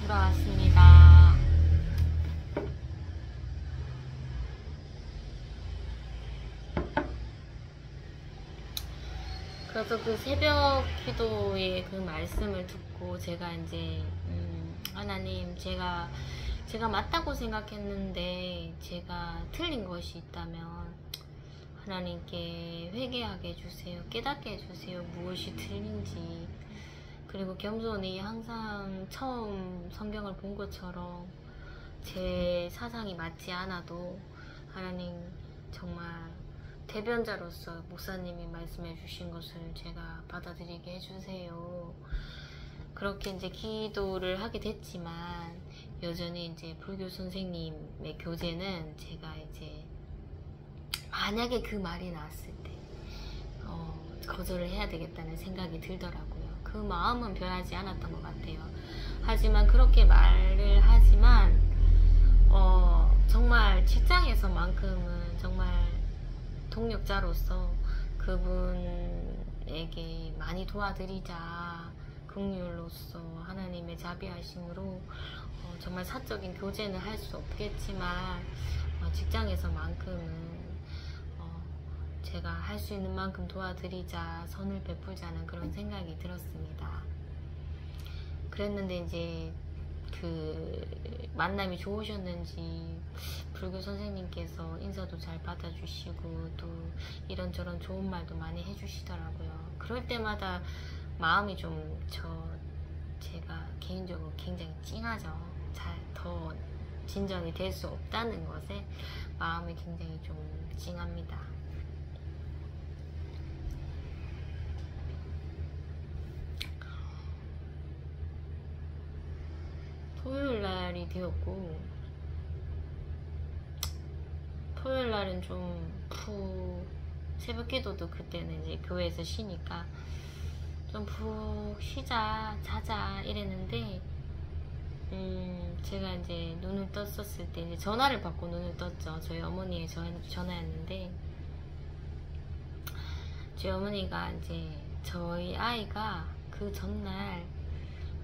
돌아왔습니다. 그래서 그 새벽 기도의 그 말씀을 듣고 제가 이제 하나님, 제가 맞다고 생각했는데 제가 틀린 것이 있다면 하나님께 회개하게 해주세요. 깨닫게 해주세요. 무엇이 틀린지. 그리고 겸손히 항상 처음 성경을 본 것처럼 제 사상이 맞지 않아도 하나님, 정말 대변자로서 목사님이 말씀해 주신 것을 제가 받아들이게 해주세요. 그렇게 이제 기도를 하게 됐지만 여전히 이제 불교 선생님의 교재는 제가 이제 만약에 그 말이 나왔을 때 거절을 해야 되겠다는 생각이 들더라고요. 그 마음은 변하지 않았던 것 같아요. 하지만 그렇게 말을 하지만 정말 직장에서만큼은 정말 동력자로서 그분에게 많이 도와드리자, 긍휼로서 하나님의 자비하심으로 정말 사적인 교제는 할 수 없겠지만 직장에서만큼은 제가 할 수 있는 만큼 도와드리자, 선을 베풀자는 그런 생각이 들었습니다. 그랬는데 이제 그 만남이 좋으셨는지 불교 선생님께서 인사도 잘 받아주시고 또 이런저런 좋은 말도 많이 해주시더라고요. 그럴 때마다 마음이 좀 제가 개인적으로 굉장히 찡하죠. 잘 더 진정이 될 수 없다는 것에 마음이 굉장히 좀 찡합니다. 토요일날이 되었고, 토요일날은 좀 새벽 기도도 그때는 이제 교회에서 쉬니까 좀 푹 쉬자, 자자 이랬는데 제가 이제 눈을 떴었을 때 이제 전화를 받고 눈을 떴죠. 저희 어머니의 전화였는데 저희 어머니가 이제 저희 아이가 그 전날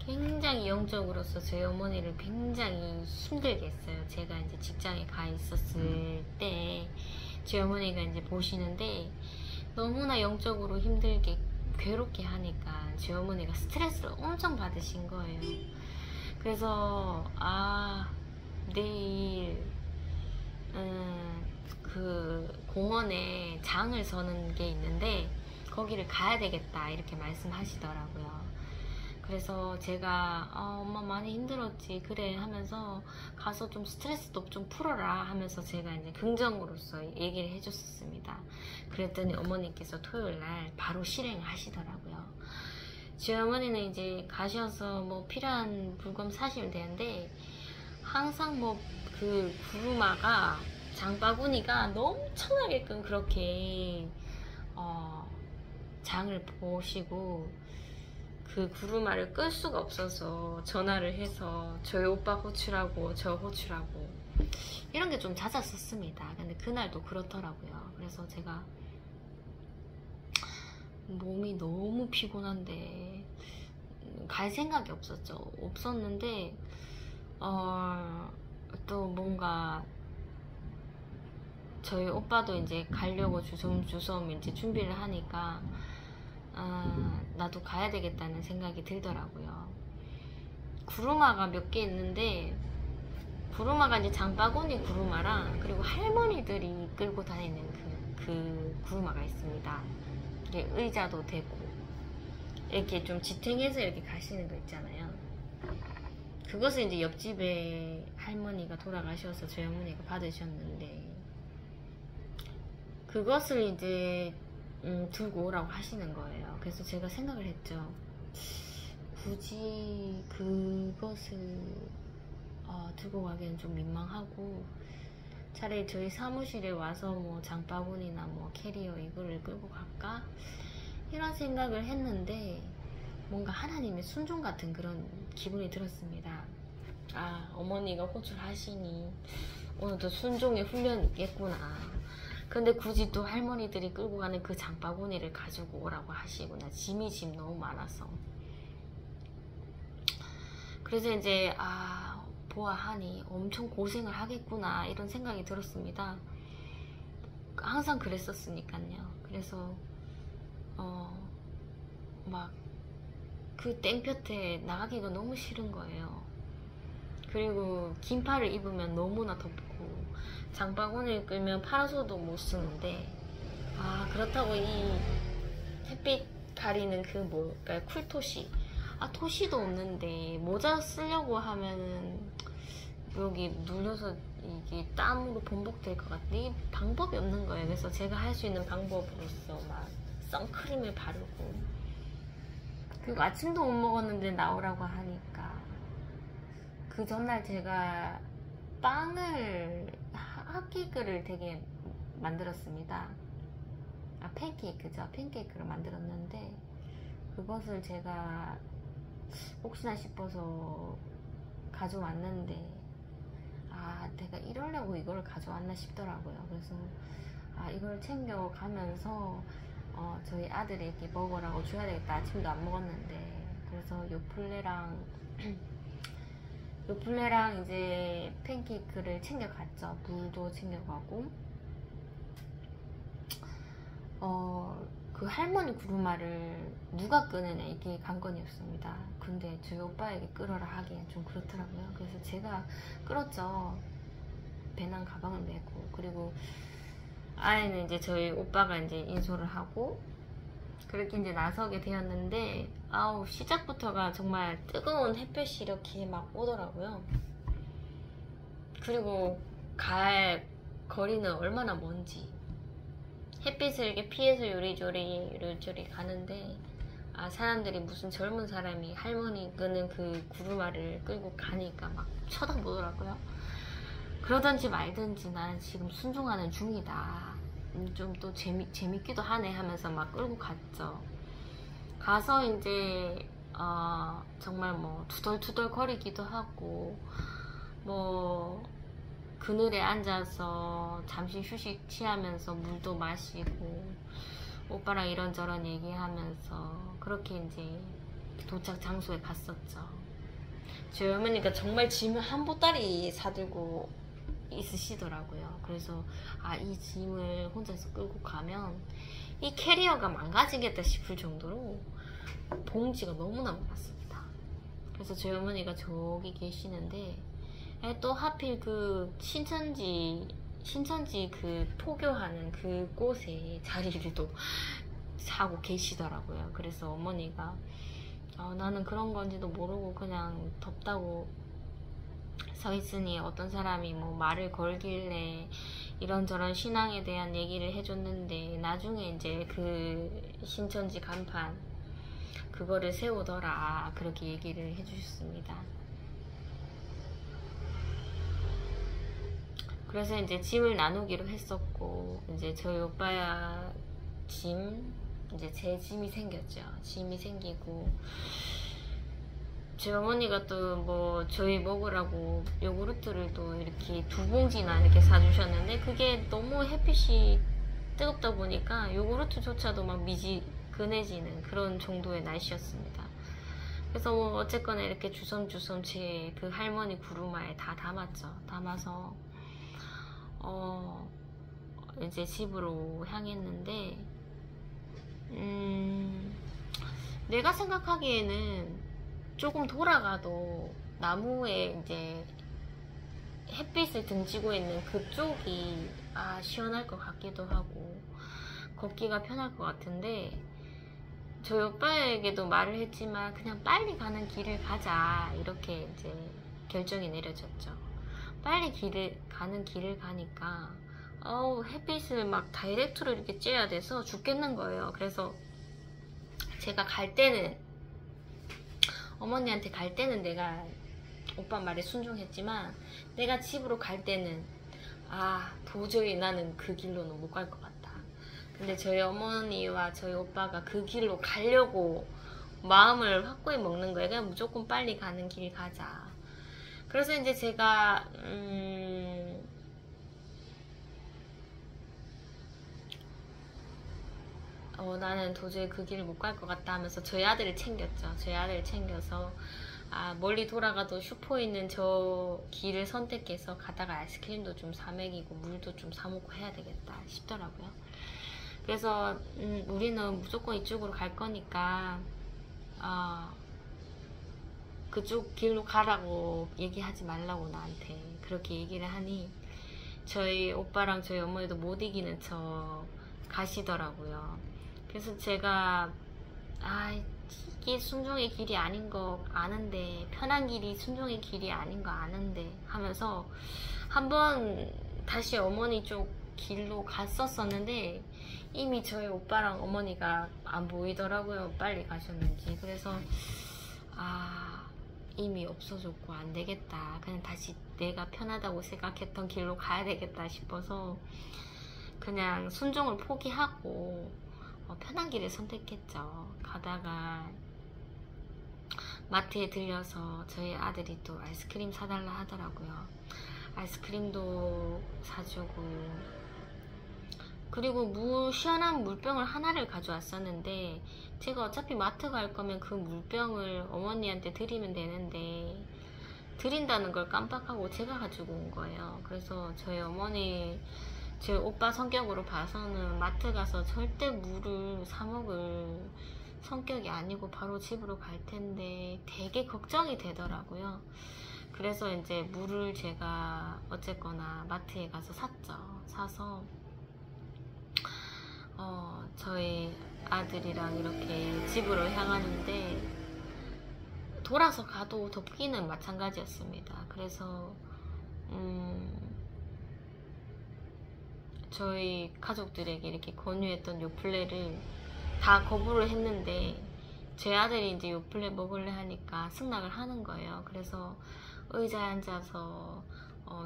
굉장히 영적으로서 저희 어머니를 굉장히 힘들게 했어요. 제가 이제 직장에 가 있었을 때 저희 어머니가 이제 보시는데 너무나 영적으로 힘들게 괴롭게 하니까 저희 어머니가 스트레스를 엄청 받으신 거예요. 그래서 내일 그 공원에 장을 서는 게 있는데 거기를 가야 되겠다 이렇게 말씀하시더라고요. 그래서 제가 엄마 많이 힘들었지 그래 하면서 가서 좀 스트레스도 좀 풀어라 하면서 제가 이제 긍정으로서 얘기를 해줬었습니다. 그랬더니 어머니께서 토요일날 바로 실행을 하시더라고요. 저희 어머니는 이제 가셔서 뭐 필요한 물건 사시면 되는데 항상 뭐 그 구루마가 장바구니가 넘쳐나게끔 그렇게 장을 보시고 그 구루마를 끌 수가 없어서 전화를 해서 저희 오빠 호출하고 저 호출하고 이런 게 좀 잦았었습니다. 근데 그날도 그렇더라고요. 그래서 제가 몸이 너무 피곤한데 갈 생각이 없었는데 또 뭔가 저희 오빠도 이제 가려고 주섬주섬 이제 준비를 하니까 나도 가야 되겠다는 생각이 들더라고요. 구루마가 몇 개 있는데 구루마가 이제 장바구니 구루마랑 그리고 할머니들이 끌고 다니는 그 구루마가 있습니다. 이게 의자도 되고 이렇게 좀 지탱해서 이렇게 가시는 거 있잖아요. 그것을 이제 옆집에 할머니가 돌아가셔서 저희 어머니가 받으셨는데 그것을 이제 들고 오라고 하시는 거예요. 그래서 제가 생각을 했죠. 굳이 그것을 들고 가기엔 좀 민망하고 차라리 저희 사무실에 와서 뭐 장바구니나 뭐 캐리어 이거를 끌고 갈까? 이런 생각을 했는데 뭔가 하나님의 순종 같은 그런 기분이 들었습니다. 어머니가 호출하시니 오늘도 순종의 훈련이겠구나. 근데 굳이 또 할머니들이 끌고 가는 그 장바구니를 가지고 오라고 하시구나. 짐이 너무 많아서. 그래서 이제 보아하니 엄청 고생을 하겠구나 이런 생각이 들었습니다. 항상 그랬었으니까요. 그래서 막 그 땡볕에 나가기가 너무 싫은 거예요. 그리고 긴팔을 입으면 너무나 덥고 장바구니를 끌면 파라솔도 못 쓰는데 그렇다고 이 햇빛 가리는 그 뭘까요? 쿨토시. 토시도 없는데 모자 쓰려고 하면은 여기 눌려서 이게 땀으로 범벅될 것 같은데 이 방법이 없는 거예요. 그래서 제가 할 수 있는 방법으로서 막 선크림을 바르고, 그리고 아침도 못 먹었는데 나오라고 하니까 그 전날 제가 핫케이크를 되게 만들었습니다. 팬케이크죠. 팬케이크를 만들었는데 그것을 제가 혹시나 싶어서 가져왔는데 내가 이러려고 이걸 가져왔나 싶더라고요. 그래서 이걸 챙겨가면서 저희 아들에게 먹으라고 줘야 되겠다. 아침도 안 먹었는데. 그래서 요플레랑 이제 팬케이크를 챙겨갔죠. 물도 챙겨가고, 그 할머니 구루마를 누가 끄느냐 이게 관건이었습니다. 근데 저희 오빠에게 끌어라 하기엔 좀 그렇더라고요. 그래서 제가 끌었죠. 배낭 가방을 메고. 그리고 아이는 이제 저희 오빠가 이제 인솔을 하고 그렇게 이제 나서게 되었는데, 시작부터가 정말 뜨거운 햇볕이 이렇게 막 오더라고요. 그리고 갈 거리는 얼마나 먼지. 햇빛을 이렇게 피해서 요리조리 가는데 사람들이 무슨 젊은 사람이 할머니 끄는 그 구루마를 끌고 가니까 막 쳐다보더라고요. 그러든지 말든지 나는 지금 순종하는 중이다. 좀 또 재밌기도 하네 하면서 막 끌고 갔죠. 가서 이제 정말 뭐 투덜투덜 거리기도 하고, 뭐 그늘에 앉아서 잠시 휴식 취하면서 물도 마시고 오빠랑 이런저런 얘기하면서 그렇게 이제 도착 장소에 갔었죠. 저희 어머니가 정말 짐을 한 보따리 사들고 있으시더라고요. 그래서 이 짐을 혼자서 끌고 가면 이 캐리어가 망가지겠다 싶을 정도로 봉지가 너무나 많았습니다. 그래서 저희 어머니가 저기 계시는데 또 하필 그 신천지 그 포교하는 그곳에 자리를 또 하고 계시더라고요. 그래서 어머니가 나는 그런 건지도 모르고 그냥 덥다고 서 있으니 어떤 사람이 뭐 말을 걸길래 이런저런 신앙에 대한 얘기를 해줬는데 나중에 이제 그 신천지 간판 그거를 세우더라 그렇게 얘기를 해주셨습니다. 그래서 이제 짐을 나누기로 했었고, 이제 저희 오빠야 짐, 이제 제 짐이 생겼죠. 짐이 생기고, 저희 어머니가 또 뭐 저희 먹으라고 요구르트를 또 이렇게 2봉지나 이렇게 사주셨는데 그게 너무 햇빛이 뜨겁다 보니까 요구르트조차도 막 미지근해지는 그런 정도의 날씨였습니다. 그래서 뭐 어쨌거나 이렇게 주섬주섬 제 그 할머니 구루마에 다 담았죠. 담아서 이제 집으로 향했는데, 내가 생각하기에는 조금 돌아가도 나무에 이제 햇빛을 등지고 있는 그쪽이 시원할 것 같기도 하고 걷기가 편할 것 같은데, 저희 오빠에게도 말을 했지만 그냥 빨리 가는 길을 가자 이렇게 이제 결정이 내려졌죠. 빨리 가는 길을 가니까 햇빛을 막 다이렉트로 이렇게 쬐야 돼서 죽겠는 거예요. 그래서 제가 갈 때는 어머니한테 갈 때는 내가 오빠 말에 순종했지만 내가 집으로 갈 때는 도저히 나는 그 길로는 못 갈 것 같다. 근데 저희 어머니와 저희 오빠가 그 길로 가려고 마음을 확고히 먹는 거예요. 그냥 무조건 빨리 가는 길 가자. 그래서 이제 제가 나는 도저히 그 길을 못 갈 것 같다 하면서 저희 아들을 챙겼죠. 저희 아들을 챙겨서 멀리 돌아가도 슈퍼에 있는 저 길을 선택해서 가다가 아이스크림도 좀 사 먹이고 물도 좀 사 먹고 해야 되겠다 싶더라고요. 그래서 우리는 무조건 이쪽으로 갈 거니까 그쪽 길로 가라고 얘기하지 말라고 나한테 그렇게 얘기를 하니 저희 오빠랑 저희 어머니도 못 이기는 척 가시더라고요. 그래서 제가 이게 순종의 길이 아닌 거 아는데, 편한 길이 순종의 길이 아닌 거 아는데 하면서 한번 다시 어머니 쪽 길로 갔었었는데 이미 저희 오빠랑 어머니가 안 보이더라고요. 빨리 가셨는지. 그래서 이미 없어졌고 안 되겠다, 그냥 다시 내가 편하다고 생각했던 길로 가야 되겠다 싶어서 그냥 순종을 포기하고 편한 길을 선택했죠. 가다가 마트에 들려서 저희 아들이 또 아이스크림 사달라 하더라고요. 아이스크림도 사주고, 그리고 시원한 물병을 하나를 가져왔었는데 제가 어차피 마트 갈 거면 그 물병을 어머니한테 드리면 되는데 드린다는 걸 깜빡하고 제가 가지고 온 거예요. 그래서 저희 어머니, 저희 오빠 성격으로 봐서는 마트 가서 절대 물을 사 먹을 성격이 아니고 바로 집으로 갈 텐데 되게 걱정이 되더라고요. 그래서 이제 물을 제가 어쨌거나 마트에 가서 샀죠. 사서 저희 아들이랑 이렇게 집으로 향하는데 돌아서 가도 덥기는 마찬가지였습니다. 그래서 저희 가족들에게 이렇게 권유했던 요플레를 다 거부를 했는데 제 아들이 이제 요플레 먹을래 하니까 승낙을 하는 거예요. 그래서 의자에 앉아서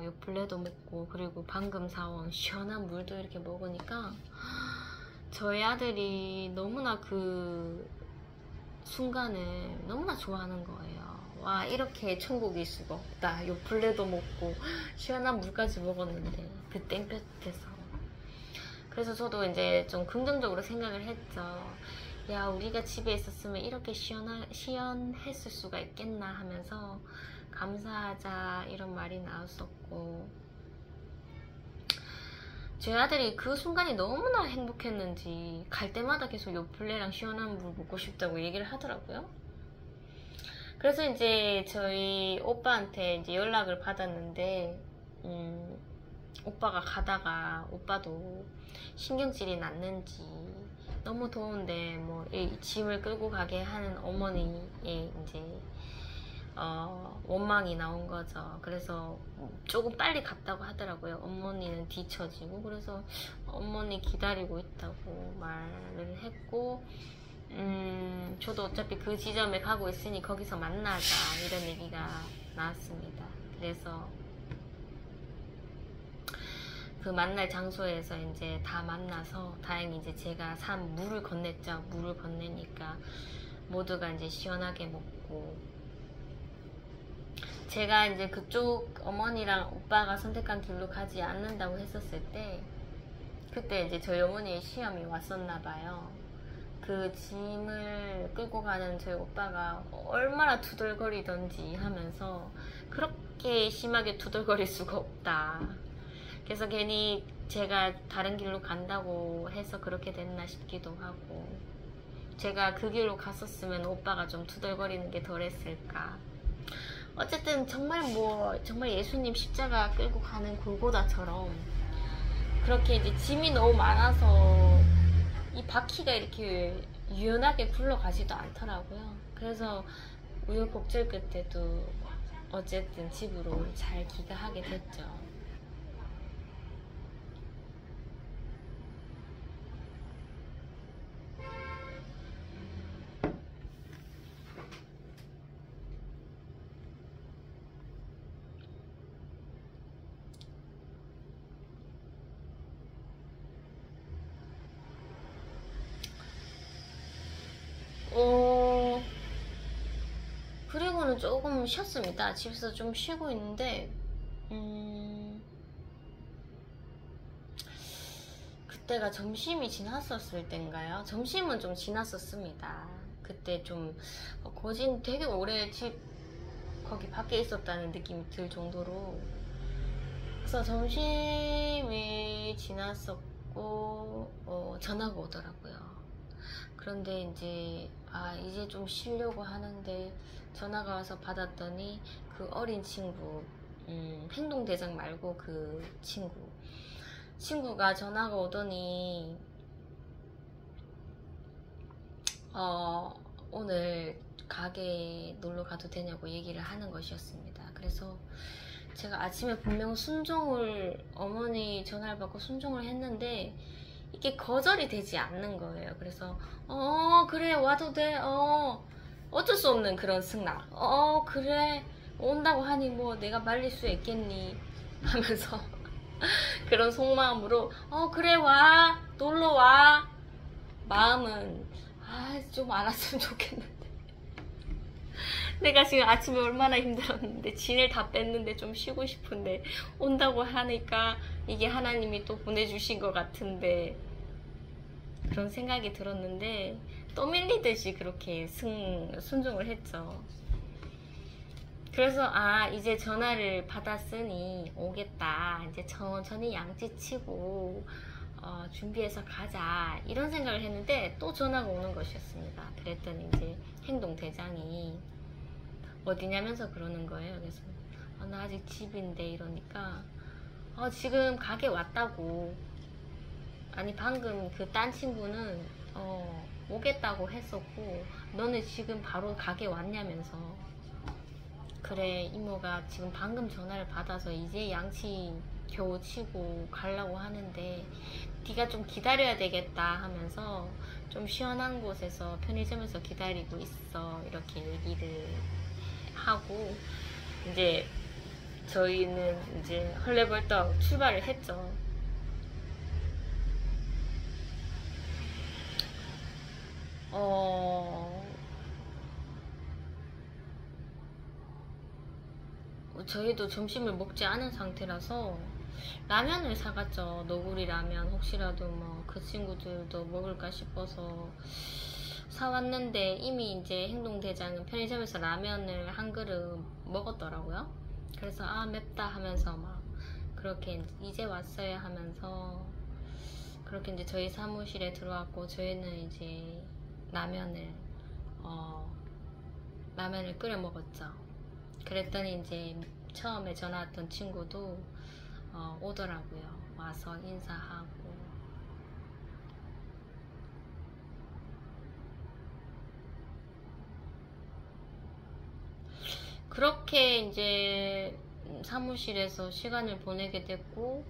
요플레도 먹고, 그리고 방금 사온 시원한 물도 이렇게 먹으니까 저희 아들이 너무나 그 순간을 너무나 좋아하는 거예요. 와, 이렇게 천국일 수가 없다. 요플레도 먹고 시원한 물까지 먹었는데 그 땡볕에서. 그래서 저도 이제 좀 긍정적으로 생각을 했죠. 야, 우리가 집에 있었으면 이렇게 시원했을 수가 있겠나 하면서 감사하자 이런 말이 나왔었고, 제 아들이 그 순간이 너무나 행복했는지 갈 때마다 계속 요플레랑 시원한 물 먹고 싶다고 얘기를 하더라고요. 그래서 이제 저희 오빠한테 이제 연락을 받았는데 오빠가 가다가 오빠도 신경질이 났는지 너무 더운데 뭐 이 짐을 끌고 가게 하는 어머니의 이제 원망이 나온 거죠. 그래서 조금 빨리 갔다고 하더라고요. 어머니는 뒤처지고. 그래서 어머니 기다리고 있다고 말을 했고, 저도 어차피 그 지점에 가고 있으니 거기서 만나자 이런 얘기가 나왔습니다. 그래서 그 만날 장소에서 이제 다 만나서 다행히 이제 제가 산 물을 건넸죠. 물을 건네니까 모두가 이제 시원하게 먹고, 제가 이제 그쪽 어머니랑 오빠가 선택한 길로 가지 않는다고 했었을 때 그때 이제 저희 어머니의 시험이 왔었나 봐요. 그 짐을 끌고 가는 저희 오빠가 얼마나 투덜거리던지 하면서 그렇게 심하게 투덜거릴 수가 없다. 그래서 괜히 제가 다른 길로 간다고 해서 그렇게 됐나 싶기도 하고, 제가 그 길로 갔었으면 오빠가 좀 투덜거리는 게 덜했을까. 어쨌든 정말 정말 예수님 십자가 끌고 가는 골고다처럼 그렇게 이제 짐이 너무 많아서 이 바퀴가 이렇게 유연하게 굴러가지도 않더라고요. 그래서 우여곡절 끝에도 어쨌든 집으로 잘 귀가하게 됐죠. 그리고는 조금 쉬었습니다. 집에서 좀 쉬고 있는데 그때가 점심이 지났었을 때인가요? 점심은 좀 지났었습니다. 그때 좀 거진 되게 오래 집 거기 밖에 있었다는 느낌이 들 정도로. 그래서 점심이 지났었고 전화가 오더라고요. 그런데 이제 이제 좀 쉬려고 하는데 전화가 와서 받았더니 그 어린 친구, 행동대장 말고 그 친구가 전화가 오더니 오늘 가게 놀러 가도 되냐고 얘기를 하는 것이었습니다. 그래서 제가 아침에 분명 어머니 전화를 받고 순종을 했는데 이게 거절이 되지 않는 거예요. 그래서 그래 와도 돼. 어쩔 수 없는 그런 승낙. 그래 온다고 하니 뭐 내가 말릴 수 있겠니 하면서 그런 속마음으로 그래 와 놀러 와. 마음은 좀 안 왔으면 좋겠는데 내가 지금 아침에 얼마나 힘들었는데 진을 다 뺐는데 좀 쉬고 싶은데 온다고 하니까 이게 하나님이 또 보내주신 것 같은데 그런 생각이 들었는데 또 밀리듯이 그렇게 순종을 했죠. 그래서 이제 전화를 받았으니 오겠다. 이제 천천히 양치치고 준비해서 가자 이런 생각을 했는데 또 전화가 오는 것이었습니다. 그랬더니 이제 행동대장이 어디냐면서 그러는 거예요. 그래서 나 아직 집인데 이러니까 지금 가게 왔다고. 아니 방금 그 딴 친구는 오겠다고 했었고 너는 지금 바로 가게 왔냐면서. 그래 이모가 지금 방금 전화를 받아서 이제 양치 겨우 치고 가려고 하는데 네가 좀 기다려야 되겠다 하면서 좀 시원한 곳에서 편의점에서 기다리고 있어 이렇게 얘기를 하고 이제 저희는 이제 헐레벌떡 출발을 했죠. 저희도 점심을 먹지 않은 상태라서 라면을 사갔죠. 너구리 라면. 혹시라도 뭐 그 친구들도 먹을까 싶어서 사왔는데 이미 이제 행동대장은 편의점에서 라면을 한 그릇 먹었더라고요. 그래서 맵다 하면서 막 그렇게 이제 왔어요 하면서 그렇게 이제 저희 사무실에 들어왔고 저희는 이제 라면을 끓여 먹었죠. 그랬더니 이제 처음에 전화 왔던 친구도 오더라고요. 와서 인사하고. 그렇게 이제 사무실에서 시간을 보내게 됐고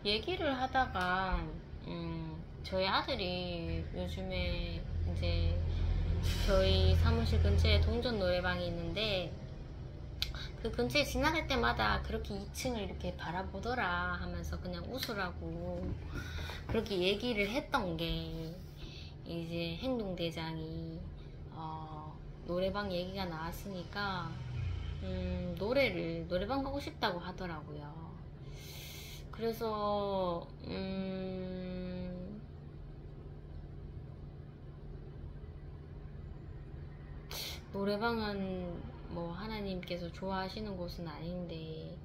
얘기를 하다가 저희 아들이 요즘에 이제 저희 사무실 근처에 동전 노래방이 있는데 그 근처에 지나갈 때마다 그렇게 2층을 이렇게 바라보더라 하면서 그냥 웃으라고 그렇게 얘기를 했던 게 이제 행동대장이 노래방 얘기가 나왔으니까 노래방 가고 싶다고 하더라고요. 그래서 노래방은 뭐 하나님께서 좋아하시는 곳은 아닌데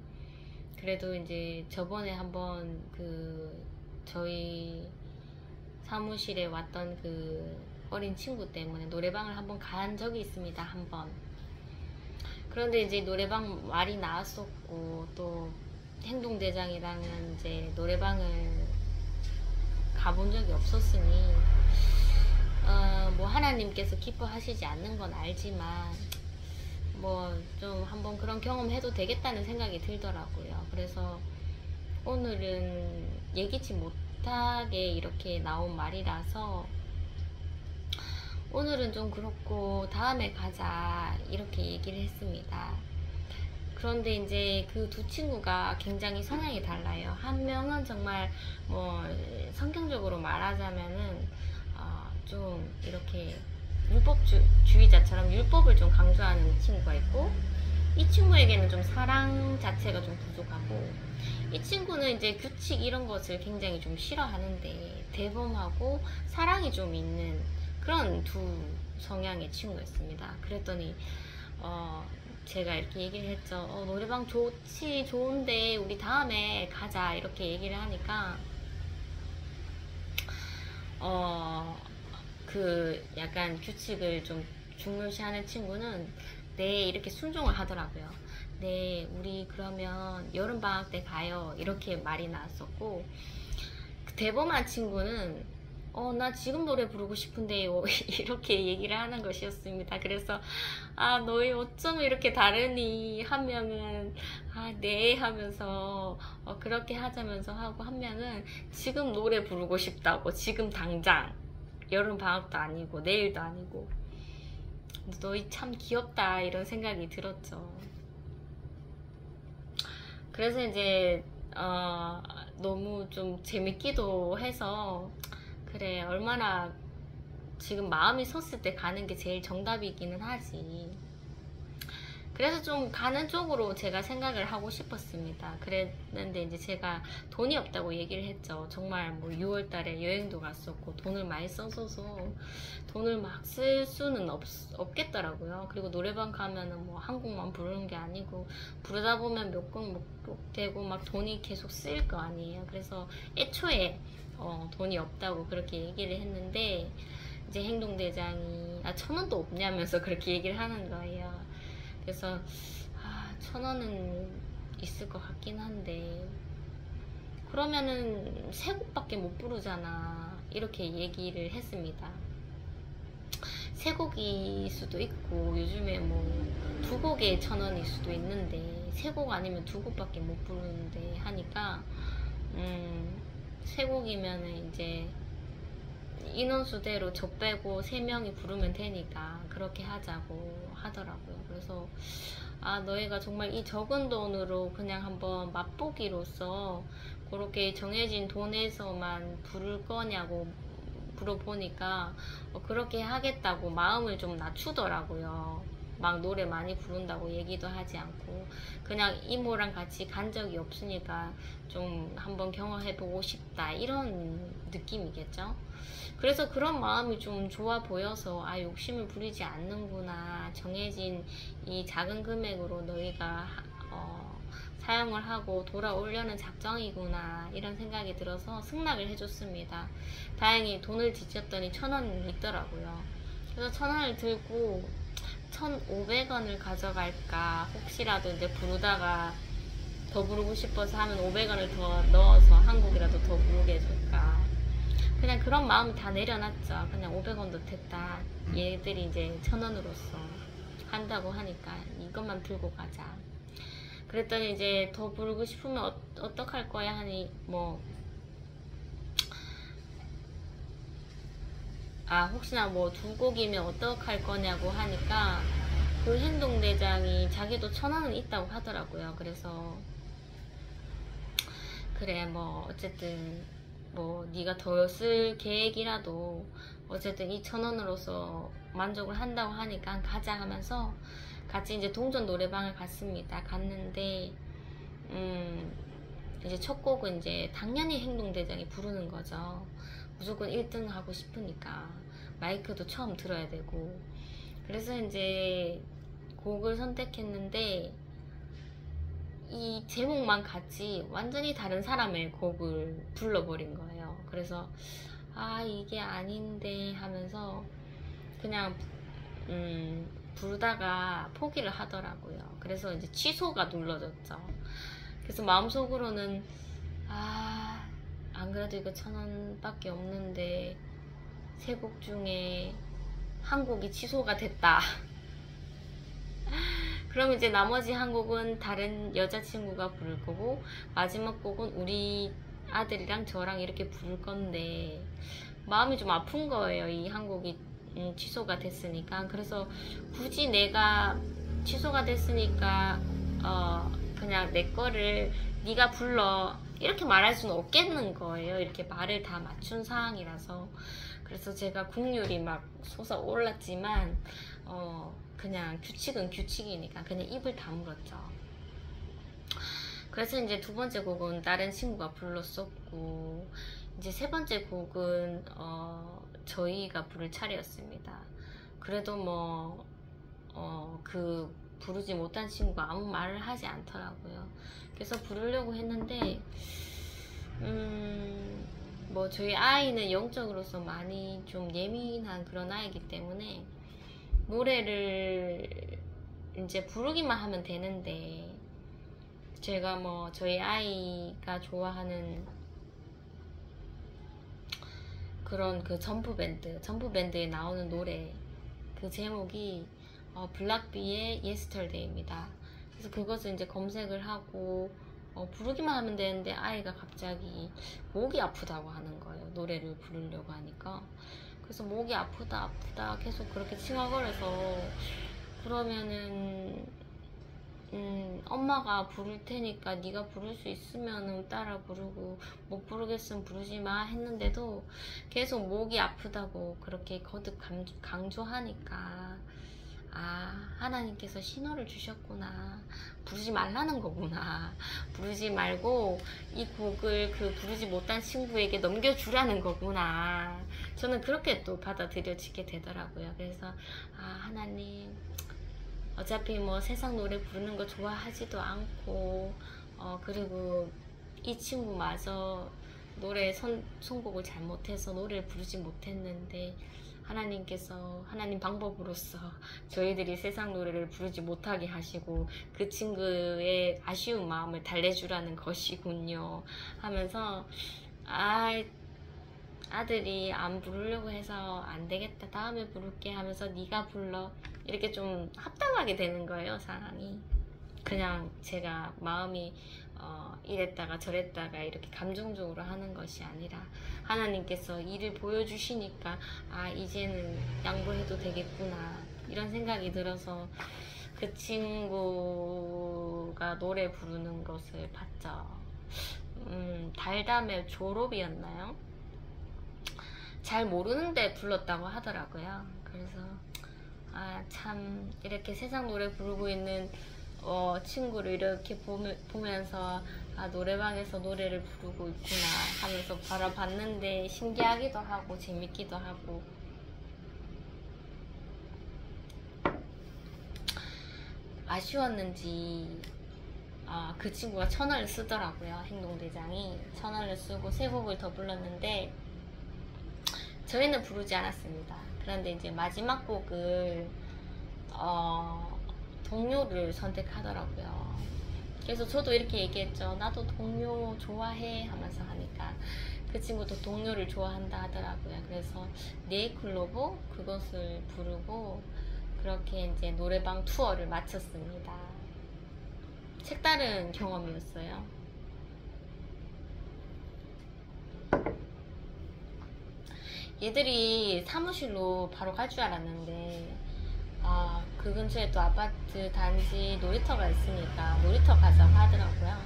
그래도 이제 저번에 한번 그 저희 사무실에 왔던 그 어린 친구 때문에 노래방을 한번 간 적이 있습니다. 한번. 그런데 이제 노래방 말이 나왔었고 또 행동대장이랑은 이제 노래방을 가본 적이 없었으니 뭐 하나님께서 기뻐하시지 않는 건 알지만 뭐 좀 한번 그런 경험해도 되겠다는 생각이 들더라고요. 그래서 오늘은 예기치 못하게 이렇게 나온 말이라서 오늘은 좀 그렇고 다음에 가자 이렇게 얘기를 했습니다. 그런데 이제 그 두 친구가 굉장히 성향이 달라요. 한 명은 정말 뭐 성경적으로 말하자면은 좀 이렇게 율법주의자처럼 율법을 좀 강조하는 친구가 있고 이 친구에게는 좀 사랑 자체가 좀 부족하고 이 친구는 이제 규칙 이런 것을 굉장히 좀 싫어하는데 대범하고 사랑이 좀 있는 그런 두 성향의 친구였습니다. 그랬더니 제가 이렇게 얘기를 했죠. 노래방 좋지, 좋은데 우리 다음에 가자 이렇게 얘기를 하니까 그 약간 규칙을 좀 중요시하는 친구는 네 이렇게 순종을 하더라고요. 네, 우리 그러면 여름방학 때 가요 이렇게 말이 나왔었고, 그 대범한 친구는 나 지금 노래 부르고 싶은데요 이렇게 얘기를 하는 것이었습니다. 그래서 너희 어쩜 이렇게 다르니? 한 명은 네 하면서 그렇게 하자면서 하고, 한 명은 지금 노래 부르고 싶다고, 지금 당장, 여름 방학도 아니고 내일도 아니고. 너희 참 귀엽다 이런 생각이 들었죠. 그래서 이제 너무 좀 재밌기도 해서, 그래 얼마나 지금 마음이 섰을 때 가는 게 제일 정답이기는 하지. 그래서 좀 가는 쪽으로 제가 생각을 하고 싶었습니다. 그랬는데 이제 제가 돈이 없다고 얘기를 했죠. 정말 뭐 6월 달에 여행도 갔었고 돈을 많이 써서 돈을 막 쓸 수는 없겠더라고요. 그리고 노래방 가면은 뭐 한 곡만 부르는 게 아니고 부르다 보면 몇 곡 되고 막 돈이 계속 쓰일 거 아니에요. 그래서 애초에 돈이 없다고 그렇게 얘기를 했는데, 이제 행동대장이 1,000원도 없냐면서 그렇게 얘기를 하는 거예요. 그래서 1,000원은 있을 것 같긴 한데, 그러면은 3곡밖에 못 부르잖아 이렇게 얘기를 했습니다. 3곡일 수도 있고 요즘에 뭐 2곡에 1,000원일 수도 있는데 3곡 아니면 2곡밖에 못 부르는데 하니까 3곡이면은 이제 인원수대로 저 빼고 3명이 부르면 되니까 그렇게 하자고 하더라고요. 그래서 너희가 정말 이 적은 돈으로 그냥 한번 맛보기로서 그렇게 정해진 돈에서만 부를 거냐고 물어보니까 그렇게 하겠다고 마음을 좀 낮추더라고요. 막 노래 많이 부른다고 얘기도 하지 않고, 그냥 이모랑 같이 간 적이 없으니까 좀 한번 경험해보고 싶다 이런 느낌이겠죠. 그래서 그런 마음이 좀 좋아 보여서 욕심을 부리지 않는구나, 정해진 이 작은 금액으로 너희가 사용을 하고 돌아오려는 작정이구나 이런 생각이 들어서 승낙을 해줬습니다. 다행히 돈을 지쳤더니 1,000원 있더라고요. 그래서 1,000원을 들고 1,500원을 가져갈까, 혹시라도 이제 부르다가 더 부르고 싶어서 하면 500원을 더 넣어서 한 곡이라도 더 부르게 해줄까, 그냥 그런 마음 다 내려놨죠. 그냥 500원도 됐다, 얘들이 이제 1,000원으로서 한다고 하니까 이것만 들고 가자. 그랬더니 이제 더 부르고 싶으면 어떡할 거야 하니, 혹시나 뭐 2곡이면 어떡할 거냐고 하니까 그 행동대장이 자기도 1,000원은 있다고 하더라고요. 그래서 그래 뭐 어쨌든 뭐 네가 더 쓸 계획이라도 어쨌든 이 1,000원으로서 만족을 한다고 하니까 가자 하면서 같이 이제 동전 노래방을 갔습니다. 갔는데 이제 첫 곡은 이제 당연히 행동대장이 부르는 거죠. 무조건 1등 하고 싶으니까 마이크도 처음 들어야 되고. 그래서 이제 곡을 선택했는데 이 제목만 같이 완전히 다른 사람의 곡을 불러버린 거예요. 그래서 이게 아닌데 하면서 그냥 부르다가 포기를 하더라고요. 그래서 이제 취소가 눌러졌죠. 그래서 마음속으로는 안 그래도 이거 1,000원밖에 없는데 3곡 중에 한 곡이 취소가 됐다. 그럼 이제 나머지 한 곡은 다른 여자친구가 부를 거고 마지막 곡은 우리 아들이랑 저랑 이렇게 부를 건데 마음이 좀 아픈 거예요. 이 한 곡이 취소가 됐으니까. 그래서 굳이 내가 취소가 됐으니까 그냥 내 거를 네가 불러 이렇게 말할 수는 없겠는 거예요. 이렇게 말을 다 맞춘 상황이라서. 그래서 제가 국률이 막 솟아올랐지만 그냥 규칙은 규칙이니까 그냥 입을 다물었죠. 그래서 이제 2번째 곡은 다른 친구가 불렀었고, 이제 3번째 곡은 저희가 부를 차례였습니다. 그래도 뭐 그 부르지 못한 친구가 아무 말을 하지 않더라고요. 그래서 부르려고 했는데 뭐 저희 아이는 영적으로서 많이 좀 예민한 그런 아이기 때문에 노래를 이제 부르기만 하면 되는데, 제가 뭐 저희 아이가 좋아하는 그런 그 점프밴드에 나오는 노래, 그 제목이 블락비의 Yesterday입니다. 그래서 그것을 이제 검색을 하고 부르기만 하면 되는데 아이가 갑자기 목이 아프다고 하는 거예요. 노래를 부르려고 하니까. 그래서 목이 아프다 계속 그렇게 칭얼거려서, 그러면은 엄마가 부를 테니까 네가 부를 수 있으면 따라 부르고 못 부르겠으면 부르지 마 했는데도 계속 목이 아프다고 그렇게 거듭 강조하니까, 하나님께서 신호를 주셨구나, 부르지 말라는 거구나, 부르지 말고 이 곡을 그 부르지 못한 친구에게 넘겨주라는 거구나, 저는 그렇게 또 받아들여지게 되더라고요. 그래서 하나님, 어차피 뭐 세상 노래 부르는 거 좋아하지도 않고 그리고 이 친구마저 노래 선곡을 잘못해서 노래를 부르지 못했는데, 하나님께서 하나님 방법으로서 저희들이 세상 노래를 부르지 못하게 하시고 그 친구의 아쉬운 마음을 달래주라는 것이군요 하면서, 아들이 안 부르려고 해서 안 되겠다, 다음에 부를게 하면서 네가 불러, 이렇게 좀 합당하게 되는 거예요, 상황이. 그냥 제가 마음이 이랬다가 저랬다가 이렇게 감정적으로 하는 것이 아니라, 하나님께서 일을 보여주시니까 이제는 양보해도 되겠구나, 이런 생각이 들어서 그 친구가 노래 부르는 것을 봤죠. 달담의 졸업이었나요? 잘 모르는데 불렀다고 하더라고요. 그래서 참 이렇게 세상 노래 부르고 있는 친구를 이렇게 보면서 노래방에서 노래를 부르고 있구나 하면서 바라봤는데, 신기하기도 하고 재밌기도 하고, 아쉬웠는지 그 친구가 1000원을 쓰더라고요. 행동대장이 1000원을 쓰고 3곡을 더 불렀는데 저희는 부르지 않았습니다. 그런데 이제 마지막 곡을 동료를 선택하더라고요. 그래서 저도 이렇게 얘기했죠. 나도 동료 좋아해 하면서 하니까 그 친구도 동료를 좋아한다 하더라고요. 그래서 네이클로버 그것을 부르고 그렇게 이제 노래방 투어를 마쳤습니다. 색다른 경험이었어요. 얘들이 사무실로 바로 갈 줄 알았는데 그 근처에 또 아파트 단지 놀이터가 있으니까 놀이터 가자고 하더라고요.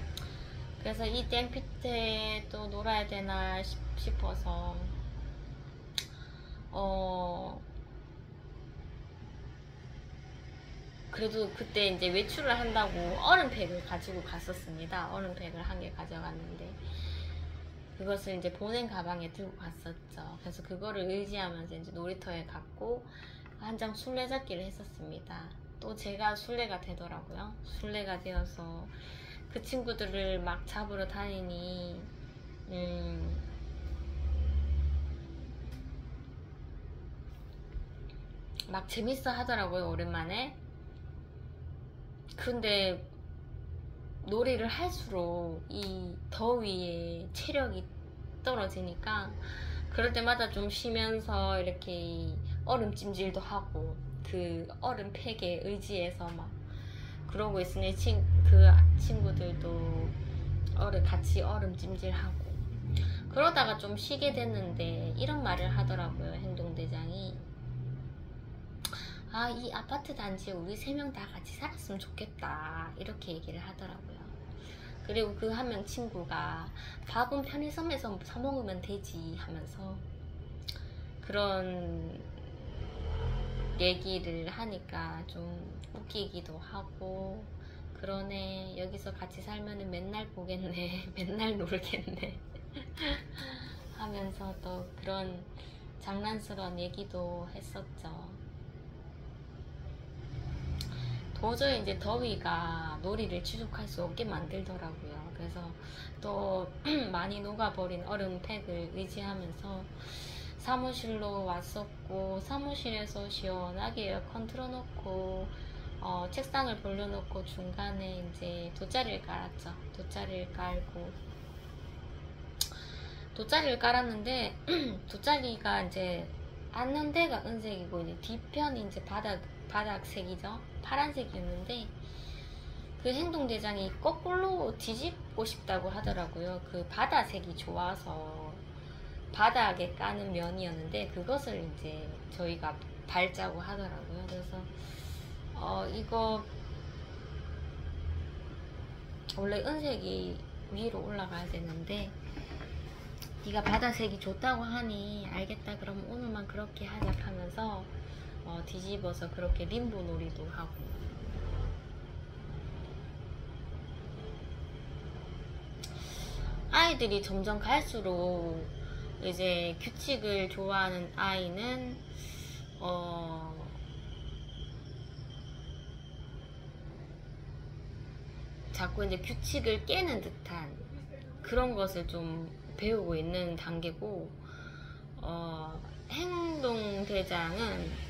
그래서 이 땡볕에 또 놀아야 되나 싶어서 그래도 그때 이제 외출을 한다고 얼음팩을 가지고 갔었습니다. 얼음팩을 한 개 가져갔는데 그것을 이제 보냉 가방에 들고 갔었죠. 그래서 그거를 의지하면서 이제 놀이터에 갔고 한장 술래잡기를 했었습니다. 또 제가 술래가 되더라고요. 술래가 되어서 그 친구들을 막 잡으러 다니니 막 재밌어 하더라고요, 오랜만에. 근데 놀이를 할수록 이 더위에 체력이 떨어지니까 그럴 때마다 좀 쉬면서 이렇게 얼음 찜질도 하고 그 얼음 팩에 의지해서 막 그러고 있으니 그 친구들도 같이 얼음 찜질하고 그러다가 좀 쉬게 됐는데 이런 말을 하더라고요, 행동대장이. 이 아파트 단지에 우리 3명 다 같이 살았으면 좋겠다, 이렇게 얘기를 하더라고요. 그리고 그 한 명 친구가 밥은 편의점에서 사 먹으면 되지 하면서 그런 얘기를 하니까 좀 웃기기도 하고, 그러네, 여기서 같이 살면은 맨날 보겠네, 맨날 놀겠네 하면서 또 그런 장난스러운 얘기도 했었죠. 도저히 이제 더위가 놀이를 지속할 수 없게 만들더라고요. 그래서 또 많이 녹아버린 얼음팩을 의지하면서 사무실로 왔었고, 사무실에서 시원하게 에어컨 틀어놓고 책상을 벌려놓고 중간에 이제 돗자리를 깔았죠. 돗자리를 깔고 돗자리를 깔았는데 돗자리가 이제 앉는 데가 은색이고 이제 뒤편이 이제 바닥색이죠. 파란색이었는데 그 행동대장이 거꾸로 뒤집고 싶다고 하더라고요. 그 바다색이 좋아서 바닥에 까는 면이었는데 그것을 이제 저희가 밟자고 하더라고요. 그래서 이거 원래 은색이 위로 올라가야 되는데 네가 바다색이 좋다고 하니 알겠다, 그럼 오늘만 그렇게 하자 하면서 뒤집어서 그렇게 림보 놀이도 하고. 아이들이 점점 갈수록 이제 규칙을 좋아하는 아이는 자꾸 이제 규칙을 깨는 듯한 그런 것을 좀 배우고 있는 단계고, 행동대장은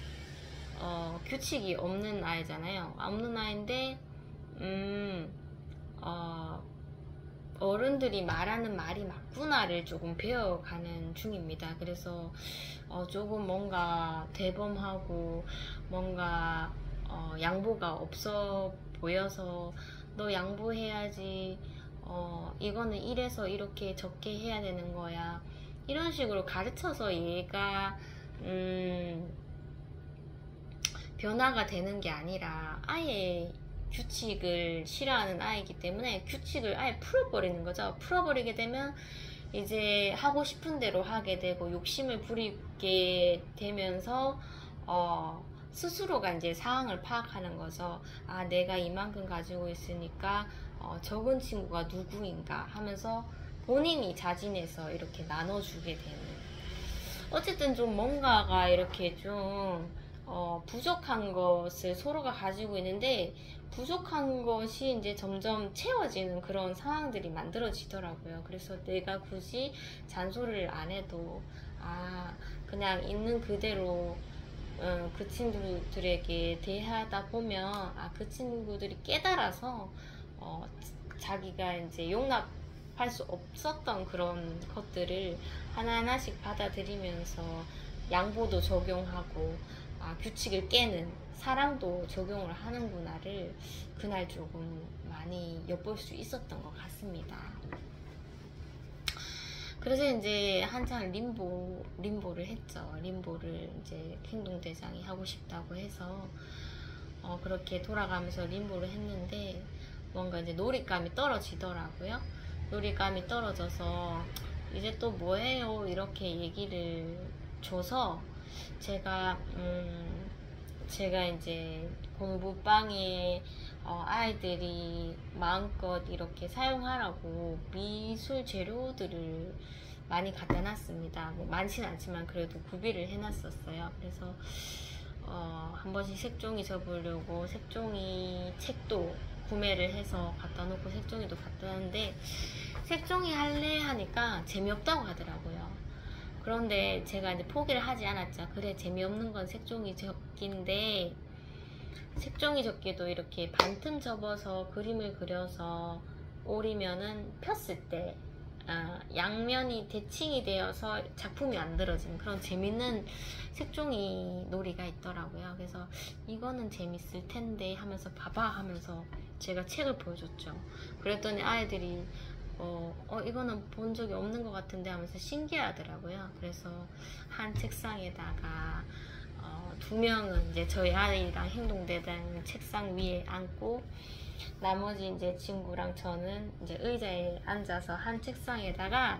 규칙이 없는 아이잖아요. 없는 아이인데 어른들이 말하는 말이 맞구나를 조금 배워가는 중입니다. 그래서 조금 뭔가 대범하고 뭔가 양보가 없어 보여서 너 양보해야지, 이거는 이래서 이렇게 적게 해야 되는 거야, 이런 식으로 가르쳐서 얘가 변화가 되는 게 아니라 아예 규칙을 싫어하는 아이이기 때문에 규칙을 아예 풀어버리는 거죠. 풀어버리게 되면 이제 하고 싶은 대로 하게 되고 욕심을 부리게 되면서 스스로가 이제 상황을 파악하는 거죠. 아, 내가 이만큼 가지고 있으니까 적은 친구가 누구인가 하면서 본인이 자진해서 이렇게 나눠주게 되는, 어쨌든 좀 뭔가가 이렇게 좀 부족한 것을 서로가 가지고 있는데 부족한 것이 이제 점점 채워지는 그런 상황들이 만들어지더라고요. 그래서 내가 굳이 잔소리를 안 해도 그냥 있는 그대로 그 친구들에게 대하다 보면 그 친구들이 깨달아서 자기가 이제 용납할 수 없었던 그런 것들을 하나하나씩 받아들이면서 양보도 적용하고 규칙을 깨는 사랑도 적용을 하는구나를 그날 조금 많이 엿볼 수 있었던 것 같습니다. 그래서 이제 한창 림보를 했죠. 림보를 이제 행동대장이 하고 싶다고 해서 그렇게 돌아가면서 림보를 했는데 뭔가 이제 놀잇감이 떨어지더라고요. 놀잇감이 떨어져서 이제 또 뭐해요 이렇게 얘기를 줘서 제가 이제 공부방에 아이들이 마음껏 이렇게 사용하라고 미술 재료들을 많이 갖다 놨습니다. 뭐 많지는 않지만 그래도 구비를 해놨었어요. 그래서 한 번씩 색종이 접으려고 색종이 책도 구매를 해서 갖다 놓고 색종이도 갖다 놨는데 색종이 할래 하니까 재미없다고 하더라고요. 그런데 제가 이제 포기를 하지 않았죠. 그래, 재미없는 건 색종이 접기인데 색종이 접기도 이렇게 반틈 접어서 그림을 그려서 오리면은 폈을 때 양면이 대칭이 되어서 작품이 만들어지는 그런 재밌는 색종이 놀이가 있더라고요. 그래서 이거는 재밌을 텐데 하면서 봐봐 하면서 제가 책을 보여줬죠. 그랬더니 아이들이 이거는 본 적이 없는 것 같은데 하면서 신기하더라고요. 그래서 한 책상에다가 2명은 이제 저희 아이랑 행동대장 책상 위에 앉고 나머지 이제 친구랑 저는 이제 의자에 앉아서 한 책상에다가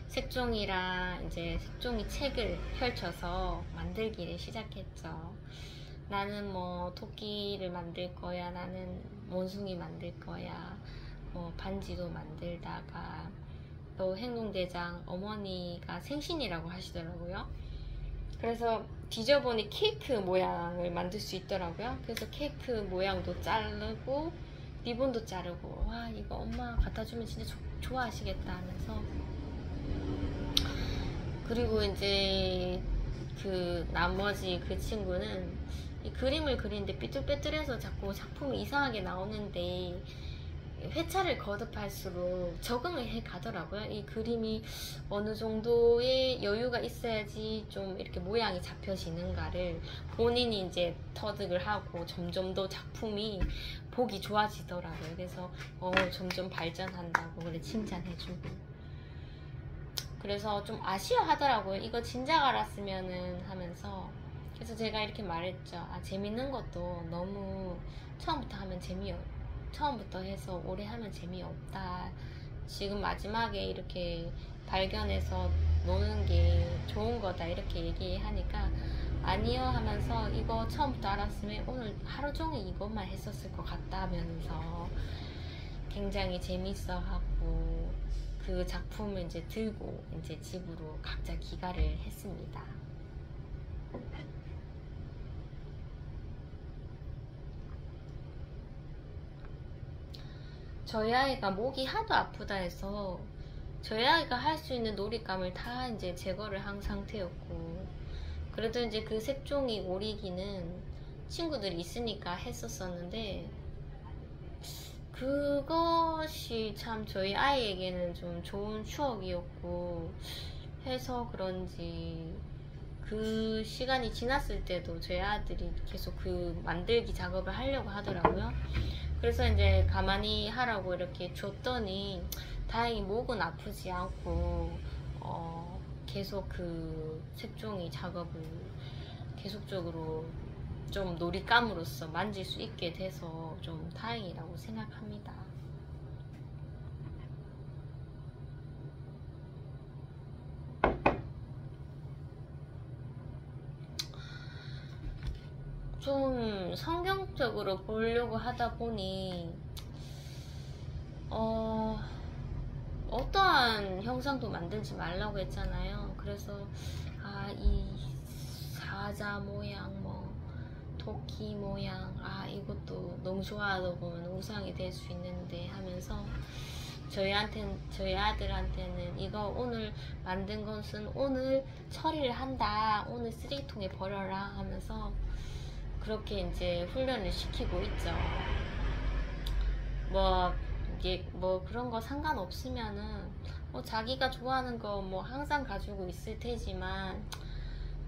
색종이랑 이제 색종이 책을 펼쳐서 만들기를 시작했죠. 나는 뭐 토끼를 만들 거야, 나는 원숭이 만들 거야, 뭐 반지도 만들다가 또 행동대장 어머니가 생신이라고 하시더라고요. 그래서 뒤져보니 케이크 모양을 만들 수 있더라고요. 그래서 케이크 모양도 자르고 리본도 자르고, 와 이거 엄마 갖다 주면 진짜 좋아하시겠다 하면서. 그리고 이제 그 나머지 그 친구는 이 그림을 그리는데 삐뚤빼뚤해서 자꾸 작품이 이상하게 나오는데 회차를 거듭할수록 적응을 해 가더라고요. 이 그림이 어느 정도의 여유가 있어야지 좀 이렇게 모양이 잡혀지는가를 본인이 이제 터득을 하고 점점 더 작품이 보기 좋아지더라고요. 그래서 점점 발전한다고 그래 칭찬해주고. 그래서 좀 아쉬워하더라고요. 이거 진작 알았으면은 하면서. 그래서 제가 이렇게 말했죠. 아, 재밌는 것도 너무 처음부터 하면 처음부터 해서 오래 하면 재미없다. 지금 마지막에 이렇게 발견해서 노는 게 좋은 거다 이렇게 얘기하니까 아니요 하면서, 이거 처음부터 알았으면 오늘 하루 종일 이것만 했었을 것 같다 하면서 굉장히 재밌어 하고 그 작품을 이제 들고 이제 집으로 각자 귀가를 했습니다. 저희 아이가 목이 하도 아프다 해서 저희 아이가 할 수 있는 놀잇감을 다 이제 제거를 한 상태였고, 그래도 이제 그 색종이 오리기는 친구들이 있으니까 했었었는데, 그것이 참 저희 아이에게는 좀 좋은 추억이었고 해서 그런지 그 시간이 지났을 때도 저희 아들이 계속 그 만들기 작업을 하려고 하더라고요. 그래서 이제 가만히 하라고 이렇게 줬더니 다행히 목은 아프지 않고 계속 그 색종이 작업을 계속적으로 좀 놀잇감으로써 만질 수 있게 돼서 좀 다행이라고 생각합니다. 좀 성경적으로 보려고 하다 보니 어떠한 형상도 만들지 말라고 했잖아요. 그래서 이 사자 모양, 뭐 토끼 모양, 이것도 너무 좋아하다 보면 우상이 될 수 있는데 하면서 저희 아들한테는 이거 오늘 만든 것은 오늘 처리를 한다, 오늘 쓰레기통에 버려라 하면서 그렇게 이제 훈련을 시키고 있죠. 이게 그런 거 상관없으면은 자기가 좋아하는 거 항상 가지고 있을 테지만,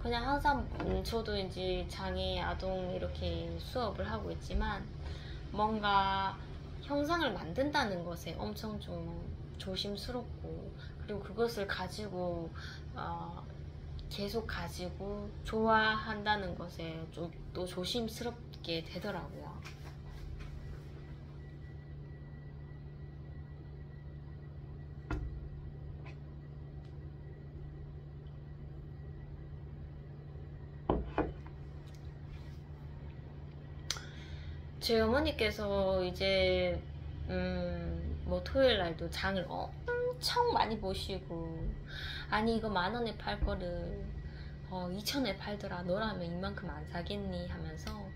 그냥 항상 저도 이제 장애 아동 이렇게 수업을 하고 있지만 뭔가 형상을 만든다는 것에 엄청 좀 조심스럽고, 그리고 그것을 가지고 계속 가지고 좋아한다는 것에 좀 또 조심스럽게 되더라고요. 제 어머니께서 이제 토요일 날도 장을 엄청 많이 보시고, 아니 이거 10,000원에 팔 거를 2,000원에 팔더라, 너라면 이만큼 안 사겠니 하면서,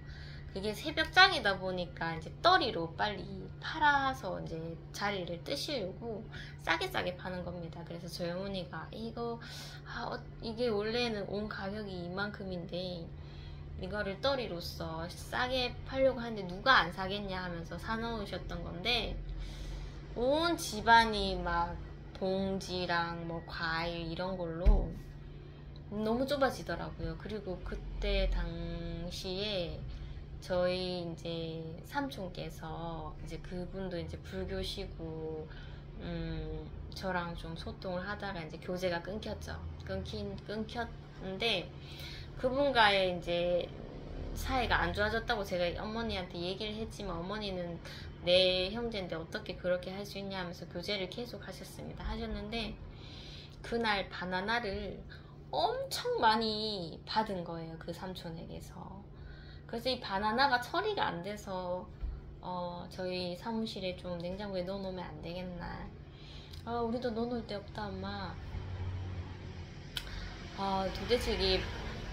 그게 새벽장이다 보니까 이제 떨이로 빨리 팔아서 이제 자리를 뜨시려고 싸게 파는 겁니다. 그래서 저희 어머니가 이게 원래는 온 가격이 이만큼인데 이거를 떨이로써 싸게 팔려고 하는데 누가 안 사겠냐 하면서 사놓으셨던 건데, 온 집안이 막 봉지랑 과일 이런 걸로 너무 좁아지더라고요. 그리고 그때 당시에 저희 이제 삼촌께서 이제 그분도 이제 불교시고 저랑 좀 소통을 하다가 이제 교제가 끊겼는데, 그분과의 이제 사이가 안 좋아졌다고 제가 어머니한테 얘기를 했지만, 어머니는 내 형제인데 어떻게 그렇게 할 수 있냐 하면서 교제를 계속 하셨는데, 그날 바나나를 엄청 많이 받은 거예요, 그 삼촌에게서. 그래서 이 바나나가 처리가 안 돼서 저희 사무실에 좀 냉장고에 넣어놓으면 안 되겠나. 우리도 넣어놓을 데 없다 엄마. 도대체 이게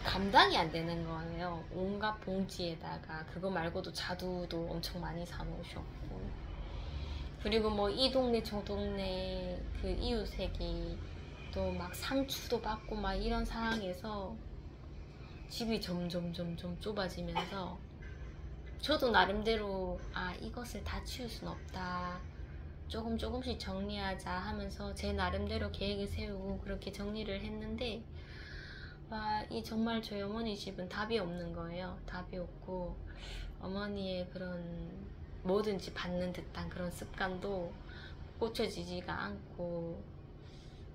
감당이 안 되는 거예요. 온갖 봉지에다가 그거 말고도 자두도 엄청 많이 사놓으셨고, 그리고 뭐 이 동네 저 동네 그 이웃에게 또 막 상추도 받고 막 이런 상황에서 집이 점점 좁아지면서 저도 나름대로 이것을 다 치울 순 없다, 조금씩 정리하자 하면서 제 나름대로 계획을 세우고 그렇게 정리를 했는데, 이 정말 저희 어머니 집은 답이 없는 거예요. 답이 없고 어머니의 그런 뭐든지 받는 듯한 그런 습관도 고쳐지지가 않고,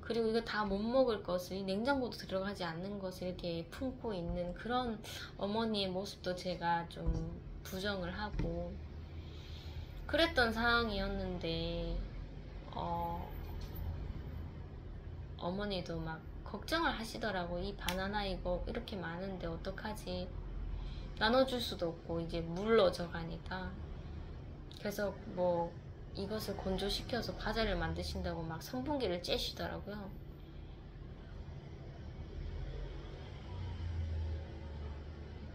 그리고 이거 다 못 먹을 것을, 냉장고도 들어가지 않는 것을 이렇게 품고 있는 그런 어머니의 모습도 제가 좀 부정을 하고 그랬던 상황이었는데, 어머니도 막 걱정을 하시더라고. 이 바나나 이거 이렇게 많은데 어떡하지, 나눠줄 수도 없고 이제 물러져 가니까. 그래서 뭐 이것을 건조시켜서 과자를 만드신다고 막 선풍기를 쬐시더라고요.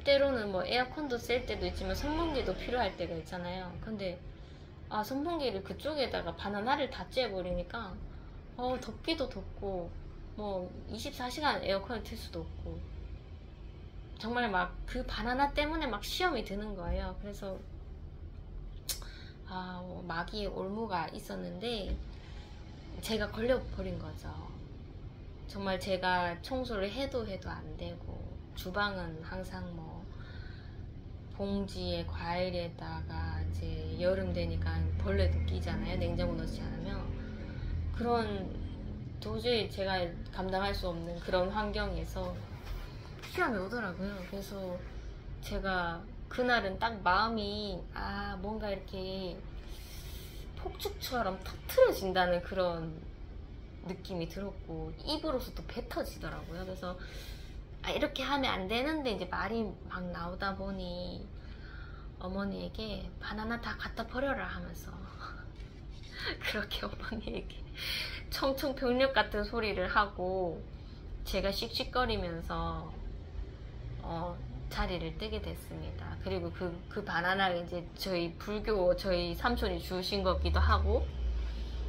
때로는 뭐 에어컨도 셀 때도 있지만 선풍기도 필요할 때가 있잖아요. 근데 선풍기를 그쪽에다가 바나나를 다 쬐버리니까 덥기도 덥고 뭐 24시간 에어컨을 틀 수도 없고, 정말 막 그 바나나 때문에 막 시험이 드는 거예요. 그래서 마귀의 올무가 있었는데 제가 걸려버린 거죠. 정말 제가 청소를 해도 안 되고, 주방은 항상 뭐 봉지에 과일에다가 이제 여름 되니까 벌레도 끼잖아요, 냉장고 넣지 않으면. 그런 도저히 제가 감당할 수 없는 그런 환경에서 시험이 오더라고요. 그래서 제가 그날은 딱 마음이 뭔가 이렇게 폭죽처럼 터트려진다는 그런 느낌이 들었고, 입으로서 또 뱉어지더라고요. 그래서 이렇게 하면 안 되는데 이제 말이 막 나오다 보니 어머니에게 바나나 다 갖다 버려라 하면서 그렇게 어머니에게 청청병력 같은 소리를 하고, 제가 씩씩거리면서 자리를 뜨게 됐습니다. 그리고 그 바나나를 이제 저희 삼촌이 주신 거기도 하고,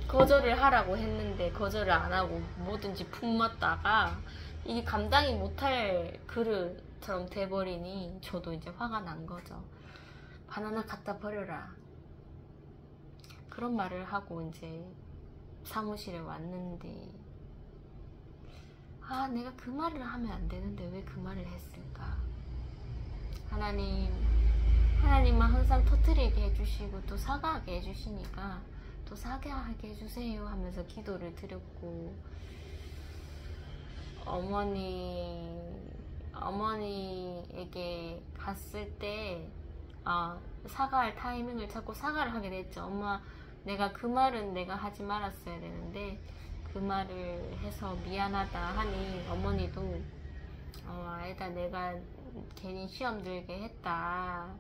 거절을 하라고 했는데 거절을 안 하고 뭐든지 품었다가 이게 감당이 못할 그릇처럼 돼버리니 저도 이제 화가 난 거죠. 바나나 갖다 버려라, 그런 말을 하고 이제 사무실에 왔는데, 내가 그 말을 하면 안 되는데 왜 그 말을 했을까. 하나님은 항상 터뜨리게 해주시고 또 사과하게 해주시니까 또 사과하게 해주세요 하면서 기도를 드렸고, 어머니에게 갔을 때 사과할 타이밍을 찾고 사과를 하게 됐죠. 엄마, 내가 그 말은 내가 하지 말았어야 되는데 그 말을 해서 미안하다 하니, 어머니도 아니다, 내가 괜히 시험 들게 했다,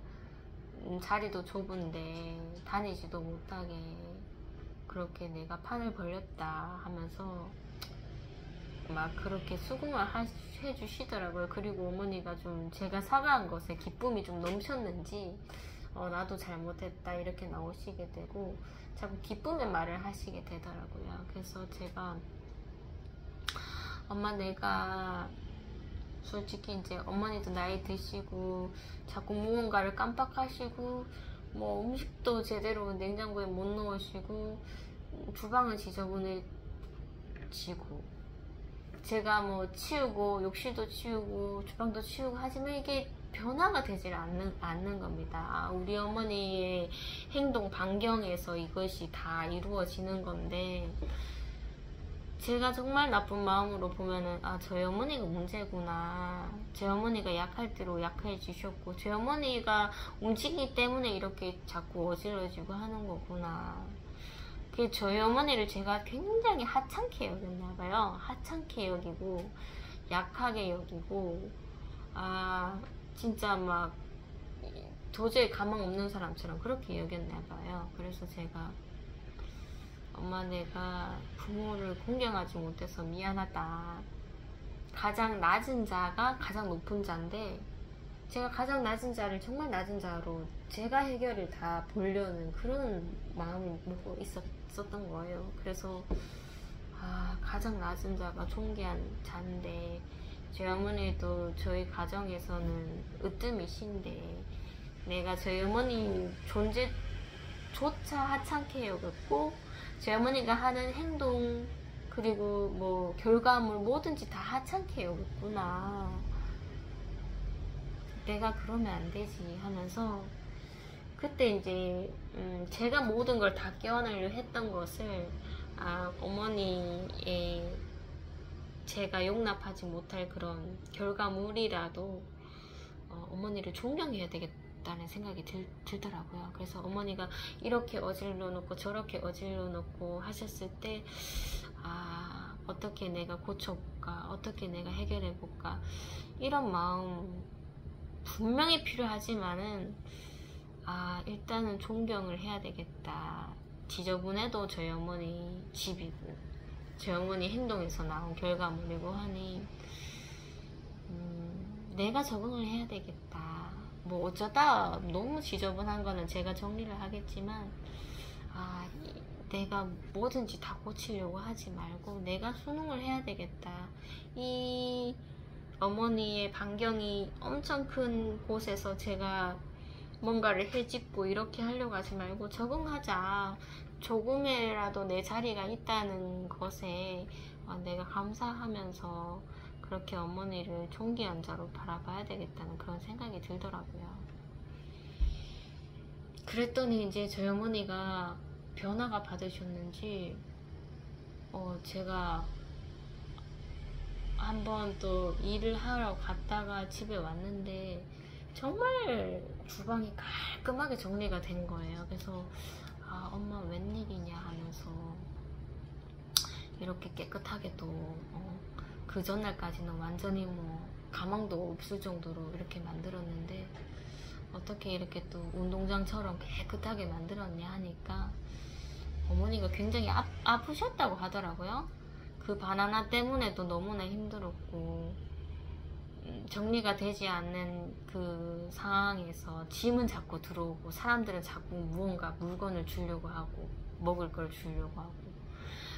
자리도 좁은데 다니지도 못하게 그렇게 내가 판을 벌렸다 하면서 막 그렇게 수긍을 해주시더라고요. 그리고 어머니가 좀 제가 사과한 것에 기쁨이 좀 넘쳤는지 나도 잘못했다 이렇게 나오시게 되고 자꾸 기쁨의 말을 하시게 되더라고요. 그래서 제가 엄마, 내가 솔직히 이제 어머니도 나이 드시고 자꾸 무언가를 깜빡하시고 뭐 음식도 제대로 냉장고에 못 넣으시고 주방은 지저분해지고, 제가 뭐 치우고 욕실도 치우고 주방도 치우고 하지만 이게 변화가 되질 않는 겁니다. 우리 어머니의 행동 반경에서 이것이 다 이루어지는 건데, 제가 정말 나쁜 마음으로 보면은 저희 어머니가 문제구나, 제 어머니가 약할 대로 약해지셨고 제 어머니가 움직이기 때문에 이렇게 자꾸 어지러지고 하는 거구나. 그 저희 어머니를 제가 굉장히 하찮게 여겼나봐요. 하찮게 여기고 약하게 여기고 진짜 막 도저히 가망 없는 사람처럼 그렇게 여겼나봐요. 그래서 제가 엄마, 내가 부모를 공경하지 못해서 미안하다, 가장 낮은 자가 가장 높은 자인데, 제가 가장 낮은 자를 정말 낮은 자로 제가 해결을 다 보려는 그런 마음을 먹고 있었던 거예요. 그래서 가장 낮은 자가 존귀한 자인데, 저희 어머니도 저희 가정에서는 으뜸이신데 내가 저희 어머니 존재조차 하찮게 여겼고, 저희 어머니가 하는 행동 그리고 뭐 결과물 뭐든지 다 하찮게 여겼구나, 내가 그러면 안 되지 하면서, 그때 이제 제가 모든 걸 다 깨어나려 했던 것을 어머니의 제가 용납하지 못할 그런 결과물이라도 어머니를 존경해야 되겠다는 생각이 들더라고요. 그래서 어머니가 이렇게 어질러 놓고 저렇게 어질러 놓고 하셨을 때 어떻게 내가 고쳐볼까, 어떻게 내가 해결해볼까, 이런 마음 분명히 필요하지만은 일단은 존경을 해야 되겠다. 지저분해도 저희 어머니 집이고 저희 어머니 행동에서 나온 결과물이고 하니 내가 적응을 해야 되겠다. 뭐 어쩌다 너무 지저분한 거는 제가 정리를 하겠지만 내가 뭐든지 다 고치려고 하지 말고 내가 수능을 해야 되겠다. 이 어머니의 반경이 엄청 큰 곳에서 제가 뭔가를 해집고 이렇게 하려고 하지 말고 적응하자. 조금이라도 내 자리가 있다는 것에 내가 감사하면서 그렇게 어머니를 존귀한 자로 바라봐야 되겠다는 그런 생각이 들더라고요. 그랬더니 이제 저희 어머니가 변화가 받으셨는지 제가 한번 또 일을 하러 갔다가 집에 왔는데 정말 주방이 깔끔하게 정리가 된 거예요. 그래서 엄마 웬일이냐 하면서, 이렇게 깨끗하게 또 그 전날까지는 완전히 뭐 가망도 없을 정도로 이렇게 만들었는데 어떻게 이렇게 또 운동장처럼 깨끗하게 만들었냐 하니까 어머니가 굉장히 아프셨다고 하더라고요. 그 바나나 때문에도 너무나 힘들었고, 정리가 되지 않는 그 상황에서 짐은 자꾸 들어오고 사람들은 자꾸 무언가 물건을 주려고 하고 먹을 걸 주려고 하고,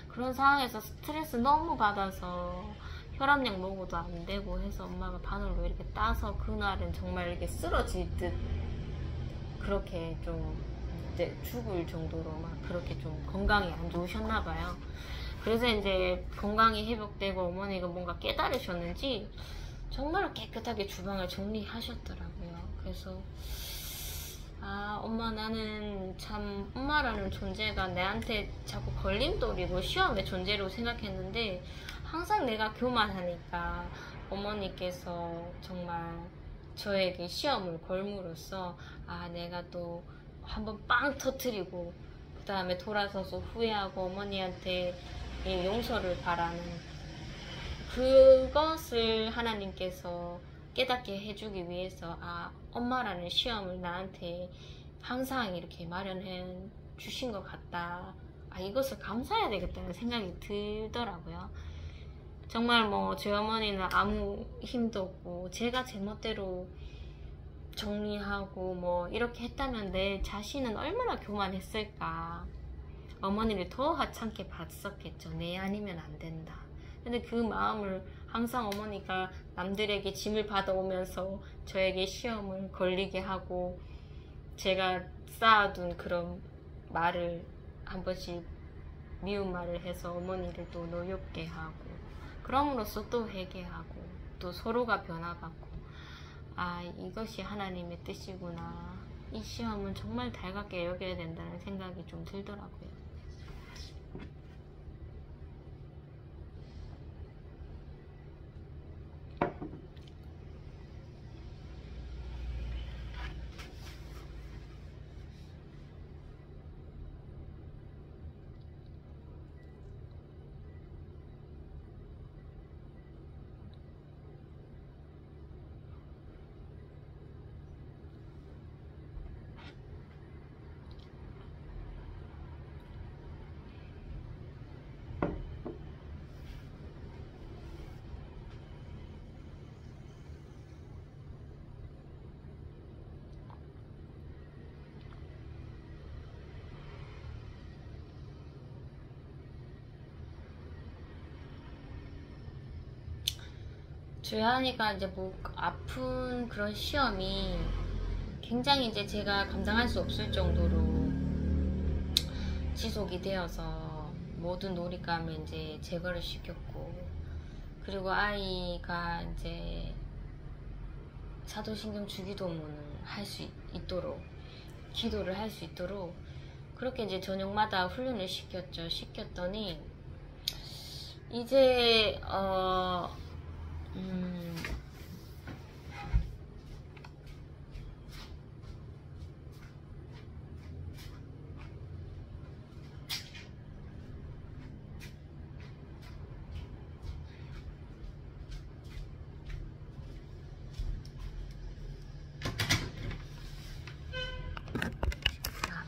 그런 상황에서 스트레스 너무 받아서 혈압약 먹어도 안 되고 해서 엄마가 바늘로 이렇게 따서 그날은 정말 이렇게 쓰러질 듯 그렇게 좀 죽을 정도로 막 그렇게 좀 건강이 안 좋으셨나 봐요. 그래서 이제 건강이 회복되고 어머니가 뭔가 깨달으셨는지 정말로 깨끗하게 주방을 정리하셨더라고요. 그래서 엄마, 나는 참 엄마라는 존재가 내한테 자꾸 걸림돌이고 시험의 존재로 생각했는데 항상 내가 교만하니까 어머니께서 정말 저에게 시험을 걸므로써 내가 또 한번 빵 터트리고 그 다음에 돌아서서 후회하고 어머니한테 용서를 바라는 그것을 하나님께서 깨닫게 해주기 위해서 엄마라는 시험을 나한테 항상 이렇게 마련해 주신 것 같다. 이것을 감사해야 되겠다는 생각이 들더라고요. 정말 뭐 저희 어머니는 아무 힘도 없고 제가 제멋대로 정리하고 뭐 이렇게 했다면 내 자신은 얼마나 교만했을까. 어머니를 더 하찮게 봤었겠죠. 내 아니면 안 된다. 근데 그 마음을 항상 어머니가 남들에게 짐을 받아오면서 저에게 시험을 걸리게 하고 제가 쌓아둔 그런 말을 한 번씩 미운 말을 해서 어머니를 또 노엽게 하고, 그럼으로써 또 회개하고 또 서로가 변화받고, 이것이 하나님의 뜻이구나. 이 시험은 정말 달갑게 여겨야 된다는 생각이 좀 들더라고요. 주한이가 이제 목 아픈 그런 시험이 굉장히 이제 제가 감당할 수 없을 정도로 지속이 되어서 모든 놀잇감을 이제 제거를 시켰고, 그리고 아이가 이제 사도신경 주기도문을 할 수 있도록, 기도를 할 수 있도록 그렇게 이제 저녁마다 훈련을 시켰더니 이제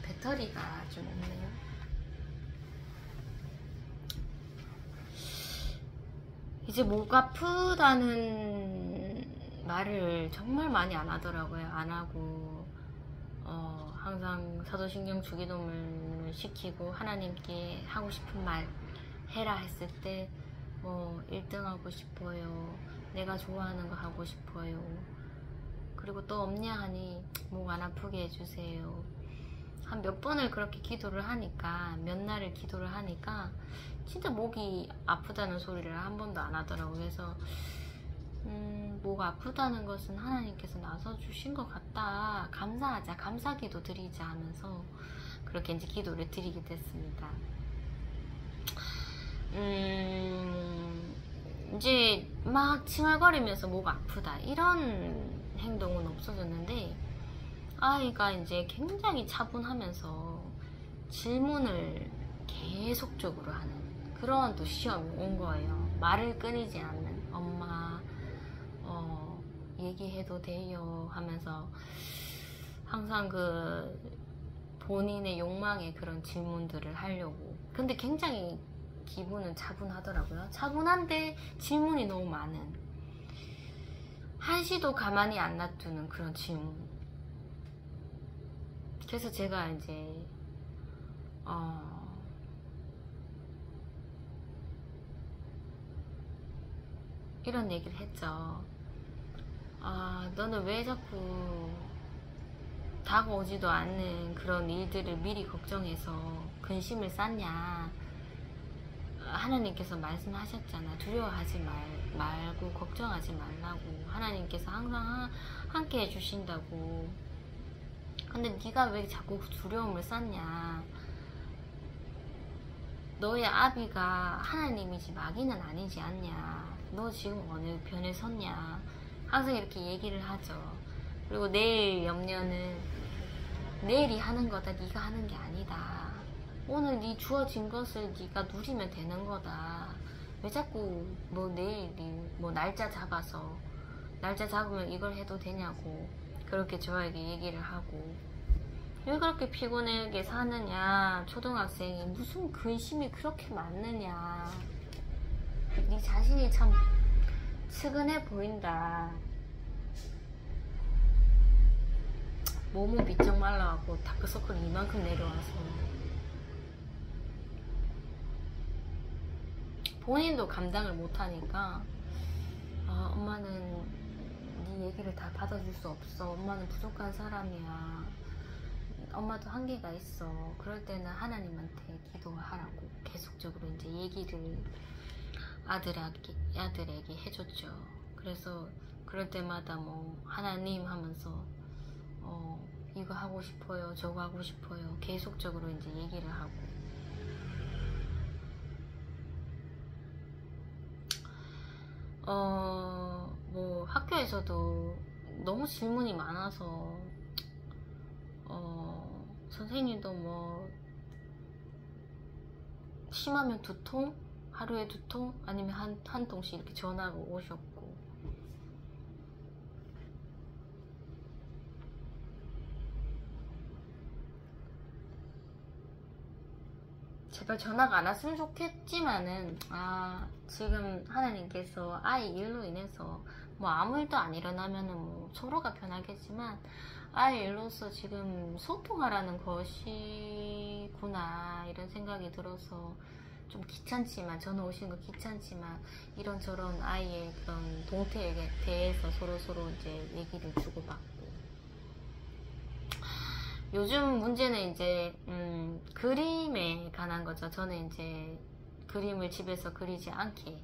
배터리가 좀 없네요. 이제 목 아프다는 말을 정말 많이 안 하더라고요. 안 하고 항상 사도신경 주기도문을 시키고 하나님께 하고 싶은 말 해라 했을 때 뭐 1등 하고 싶어요, 내가 좋아하는 거 하고 싶어요, 그리고 또 없냐 하니 목 안 아프게 해주세요. 한 몇 번을 그렇게 기도를 하니까, 몇 날을 기도를 하니까 진짜 목이 아프다는 소리를 한 번도 안 하더라고요. 그래서 목 아프다는 것은 하나님께서 나서 주신 것 같다, 감사하자, 감사기도 드리자 하면서 그렇게 이제 기도를 드리게 됐습니다. 이제 막 칭얼거리면서 목 아프다 이런 행동은 없어졌는데, 아이가 이제 굉장히 차분하면서 질문을 계속적으로 하는 그런 또 시험이 온 거예요. 말을 끊이지 않는, 엄마 얘기해도 돼요 하면서 항상 그 본인의 욕망의 그런 질문들을 하려고. 근데 굉장히 기분은 차분하더라고요. 차분한데 질문이 너무 많은, 한시도 가만히 안 놔두는 그런 질문. 그래서 제가 이제 이런 얘기를 했죠. 너는 왜 자꾸 다가오지도 않는 그런 일들을 미리 걱정해서 근심을 쌓냐. 하나님께서 말씀하셨잖아. 두려워하지 말고 걱정하지 말라고. 하나님께서 항상 함께 해주신다고. 근데 네가 왜 자꾸 두려움을 쌓냐. 너의 아비가 하나님이지 마귀는 아니지 않냐. 너 지금 어느 편에 섰냐. 항상 이렇게 얘기를 하죠. 그리고 내일 염려는 내일이 하는 거다, 네가 하는 게 아니다. 오늘 네 주어진 것을 네가 누리면 되는 거다. 왜 자꾸 뭐 내일이 뭐 날짜 잡아서, 날짜 잡으면 이걸 해도 되냐고 그렇게 저에게 얘기를 하고. 왜 그렇게 피곤하게 사느냐. 초등학생이 무슨 근심이 그렇게 많느냐. 네 자신이 참 측은해 보인다. 몸은 비쩍 말라갖고 다크서클이 이만큼 내려와서 본인도 감당을 못하니까 엄마는 네 얘기를 다 받아줄 수 없어. 엄마는 부족한 사람이야. 엄마도 한계가 있어. 그럴 때는 하나님한테 기도하라고 계속적으로 이제 얘기를 아들에게 해줬죠. 그래서 그럴 때마다 뭐 하나님 하면서 이거 하고 싶어요, 저거 하고 싶어요 계속적으로 이제 얘기를 하고. 뭐 학교에서도 너무 질문이 많아서 선생님도 뭐 심하면 2통, 하루에 2통 아니면 한 통씩 이렇게 전화가 오셨고. 제발 전화가 안 왔으면 좋겠지만은 지금 하나님께서 아이 일로 인해서 뭐 아무 일도 안 일어나면은 뭐 서로가 편하겠지만 아이 일로서 지금 소통하라는 것이구나 이런 생각이 들어서 좀 귀찮지만, 저는 오시는 거 귀찮지만 이런저런 아이의 그런 동태에 대해서 서로 이제 얘기를 주고받고. 요즘 문제는 이제 그림에 관한 거죠. 저는 이제 그림을 집에서 그리지 않게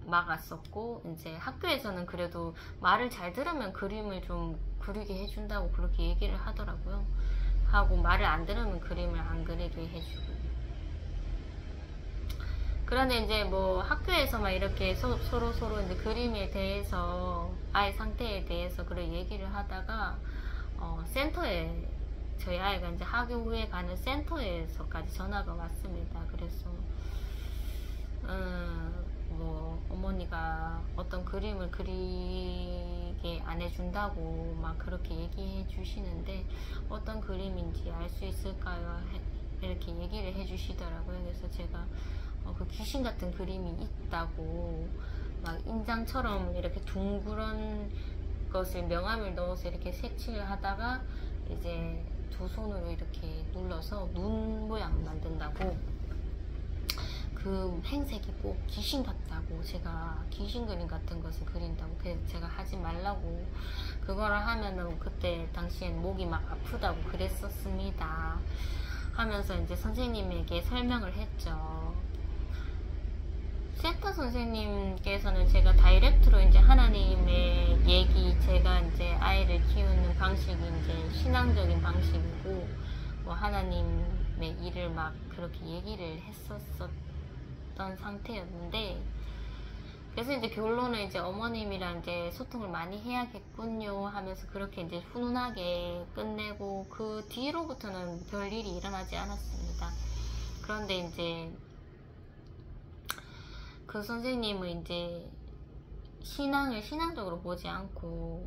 막았었고, 이제 학교에서는 그래도 말을 잘 들으면 그림을 좀 그리게 해준다고 그렇게 얘기를 하더라고요. 하고 말을 안 들으면 그림을 안 그리게 해주고. 그런데 이제 뭐 학교에서만 이렇게 서로 이제 그림에 대해서, 아이 상태에 대해서 그런 얘기를 하다가 센터에, 저희 아이가 이제 학교 후에 가는 센터에서까지 전화가 왔습니다. 그래서 뭐 어머니가 어떤 그림을 그리게 안 해준다고 막 그렇게 얘기해 주시는데, 어떤 그림인지 알 수 있을까요? 이렇게 얘기를 해 주시더라고요. 그래서 제가 그 귀신 같은 그림이 있다고, 막 인장처럼 이렇게 둥그런 것을 명암을 넣어서 이렇게 색칠을 하다가 이제 두 손으로 이렇게 눌러서 눈 모양 만든다고, 그 행색이 꼭 귀신 같다고, 제가 귀신 그림 같은 것을 그린다고, 그래서 제가 하지 말라고, 그거를 하면은 그때 당시엔 목이 막 아프다고 그랬었습니다 하면서 이제 선생님에게 설명을 했죠. 센터 선생님께서는 제가 다이렉트로 이제 하나님의 얘기, 제가 이제 아이를 키우는 방식이 이제 신앙적인 방식이고, 뭐 하나님의 일을 막 그렇게 얘기를 했었던 상태였는데, 그래서 이제 결론은 이제 어머님이랑 이제 소통을 많이 해야겠군요 하면서 그렇게 이제 훈훈하게 끝내고, 그 뒤로부터는 별일이 일어나지 않았습니다. 그런데 이제 그 선생님은 이제 신앙을 신앙적으로 보지 않고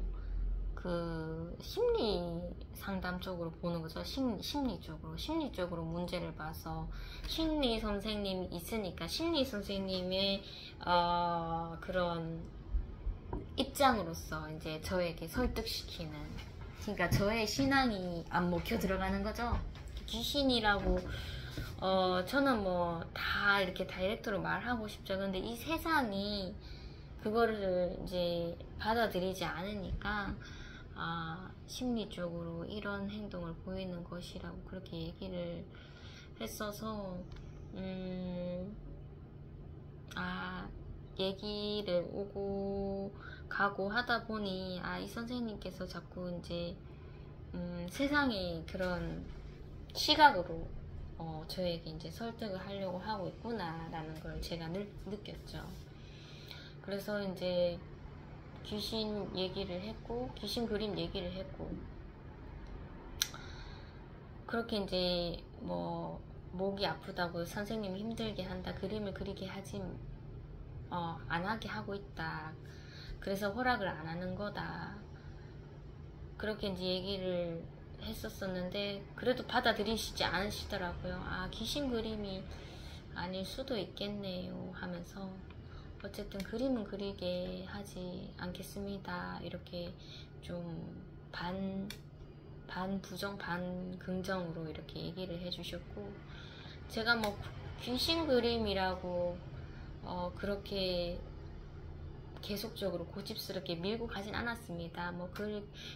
그 심리 상담 쪽으로 보는 거죠. 심리적으로 문제를 봐서, 심리 선생님이 있으니까 심리 선생님의 그런 입장으로서 이제 저에게 설득시키는, 그러니까 저의 신앙이 안 먹혀 들어가는 거죠. 귀신이라고 저는 뭐 다 이렇게 다이렉트로 말하고 싶죠. 근데 이 세상이 그거를 이제 받아들이지 않으니까, 심리적으로 이런 행동을 보이는 것이라고 그렇게 얘기를 했어서, 얘기를 오고 가고 하다 보니, 이 선생님께서 자꾸 이제 세상의 그런 시각으로 저에게 이제 설득을 하려고 하고 있구나라는 걸 제가 느꼈죠. 그래서 이제 귀신 얘기를 했고, 귀신 그림 얘기를 했고, 그렇게 이제 뭐 목이 아프다고 선생님이 힘들게 한다, 그림을 그리게 하지 안 하게 하고 있다, 그래서 허락을 안 하는 거다, 그렇게 이제 얘기를 했었었는데, 그래도 받아들이시지 않으시더라고요. 귀신 그림이 아닐 수도 있겠네요 하면서, 어쨌든 그림은 그리게 하지 않겠습니다 이렇게 좀 반 부정 반 긍정으로 이렇게 얘기를 해주셨고, 제가 뭐 귀신 그림이라고 그렇게 계속적으로 고집스럽게 밀고 가진 않았습니다. 뭐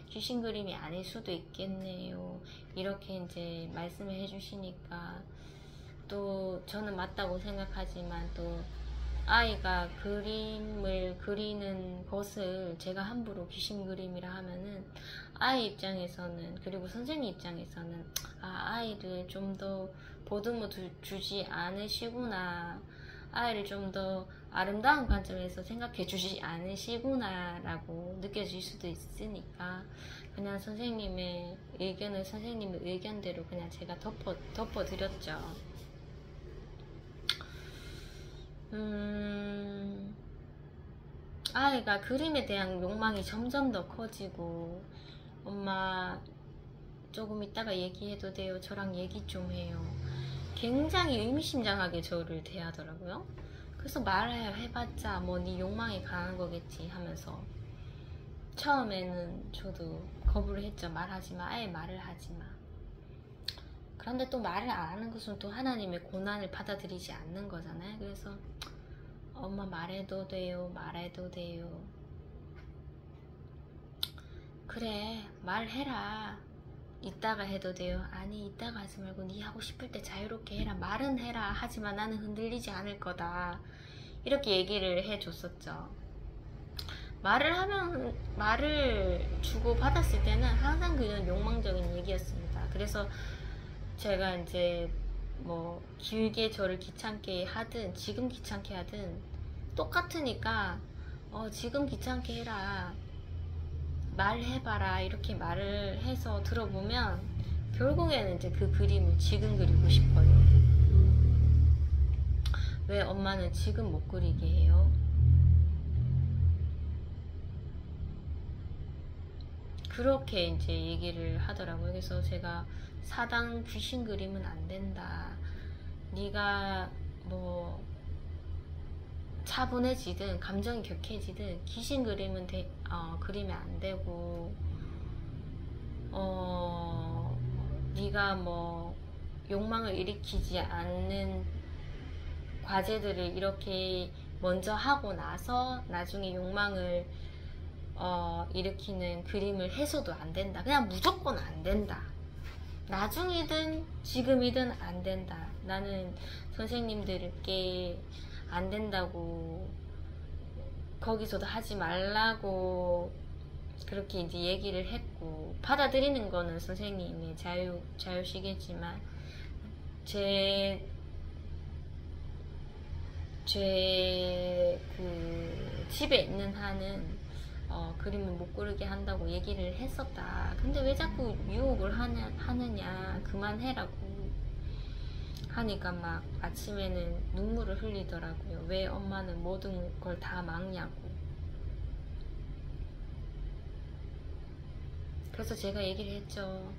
귀신 그림이 아닐 수도 있겠네요 이렇게 이제 말씀을 해주시니까, 또 저는 맞다고 생각하지만, 또 아이가 그림을 그리는 것을 제가 함부로 귀신 그림이라 하면은 아이 입장에서는, 그리고 선생님 입장에서는 아이를 좀 더 보듬어 주지 않으시구나, 아이를 좀 더 아름다운 관점에서 생각해 주지 않으시구나 라고 느껴질 수도 있으니까, 그냥 선생님의 의견을 선생님의 의견대로 그냥 제가 덮어드렸죠. 아이가 그림에 대한 욕망이 점점 더 커지고, 엄마 조금 이따가 얘기해도 돼요? 저랑 얘기 좀 해요. 굉장히 의미심장하게 저를 대하더라고요. 그래서 말해봤자 뭐 네 욕망이 강한 거겠지 하면서, 처음에는 저도 거부를 했죠. 말하지마, 아예 말을 하지마. 그런데 또 말을 안 하는 것은 또 하나님의 고난을 받아들이지 않는 거잖아요. 그래서 엄마 말해도 돼요, 말해도 돼요. 그래, 말해라. 이따가 해도 돼요. 아니, 이따가 하지 말고 네 하고 싶을 때 자유롭게 해라. 말은 해라. 하지만 나는 흔들리지 않을 거다. 이렇게 얘기를 해줬었죠. 말을 주고 받았을 때는 항상 그런 욕망적인 얘기였습니다. 그래서 제가 이제 뭐 길게 저를 귀찮게 하든 지금 귀찮게 하든 똑같으니까 지금 귀찮게 해라, 말해봐라, 이렇게 말을 해서 들어보면 결국에는 이제 그 그림을 지금 그리고 싶어요. 왜 엄마는 지금 못 그리게 해요? 그렇게 이제 얘기를 하더라고요. 그래서 제가 사당 귀신 그림은 안 된다. 네가 뭐 차분해지든 감정이 격해지든 귀신 그림은 그리면 안 되고, 네가 뭐 욕망을 일으키지 않는 과제들을 이렇게 먼저 하고 나서 나중에 욕망을 일으키는 그림을 해서도 안 된다. 그냥 무조건 안 된다. 나중이든 지금이든 안 된다. 나는 선생님들께 안 된다고, 거기서도 하지 말라고 그렇게 이제 얘기를 했고, 받아들이는 거는 선생님의 자유시겠지만 제 그 집에 있는 한은 그림을 못 그리게 한다고 얘기를 했었다. 근데 왜 자꾸 유혹을 하느냐, 그만해라고 하니까 막 아침에는 눈물을 흘리더라고요. 왜 엄마는 모든 걸 다 막냐고. 그래서 제가 얘기를 했죠.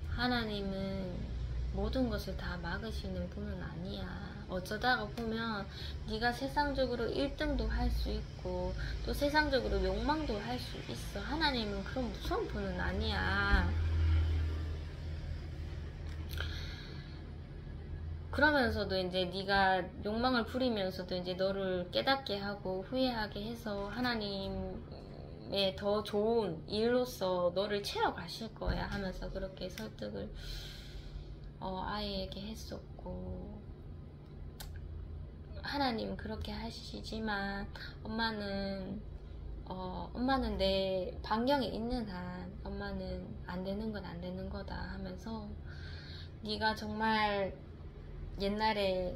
하나님은 모든 것을 다 막으시는 분은 아니야. 어쩌다가 보면 네가 세상적으로 1등도 할 수 있고 또 세상적으로 욕망도 할 수 있어. 하나님은 그런 무서운 분은 아니야. 그러면서도 이제 네가 욕망을 부리면서도 이제 너를 깨닫게 하고 후회하게 해서 하나님의 더 좋은 일로서 너를 채워가실 거야 하면서 그렇게 설득을 아이에게 했었고, 하나님 그렇게 하시지만 엄마는 내 반경에 있는 한 엄마는 안 되는 건 안 되는 거다 하면서, 네가 정말 옛날에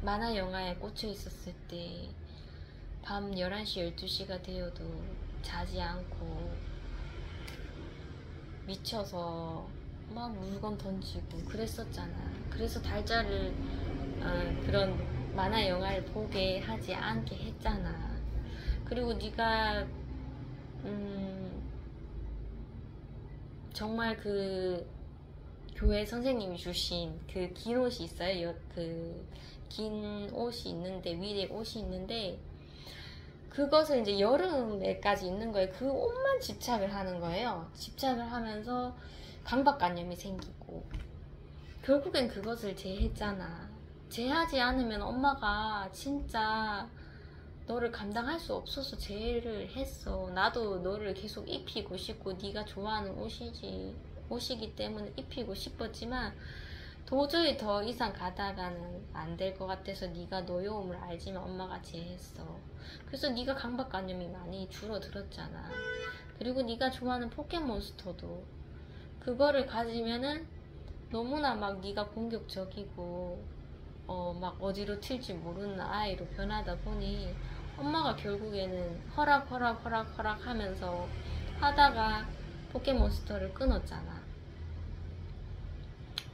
만화 영화에 꽂혀 있었을 때 밤 11시 12시가 되어도 자지 않고 미쳐서 막 물건 던지고 그랬었잖아. 그래서 달짜를 그런 만화 영화를 보게 하지 않게 했잖아. 그리고 네가 정말 그 교회 선생님이 주신 그 긴 옷이 있어요. 그 긴 옷이 있는데, 위에 옷이 있는데 그것을 이제 여름에까지 입는 거예요. 그 옷만 집착을 하는 거예요. 집착을 하면서 강박관념이 생기고 결국엔 그것을 제했잖아. 제하지 않으면 엄마가 진짜 너를 감당할 수 없어서 제의를 했어. 나도 너를 계속 입히고 싶고 네가 좋아하는 옷이기 때문에 입히고 싶었지만 도저히 더 이상 가다가는 안 될 것 같아서 네가 노여움을 알지만 엄마가 제했어. 그래서 네가 강박관념이 많이 줄어들었잖아. 그리고 네가 좋아하는 포켓몬스터도 그거를 가지면은 너무나 막 네가 공격적이고 막 어디로 튈지 모르는 아이로 변하다 보니 엄마가 결국에는 허락 하면서 하다가 포켓몬스터를 끊었잖아.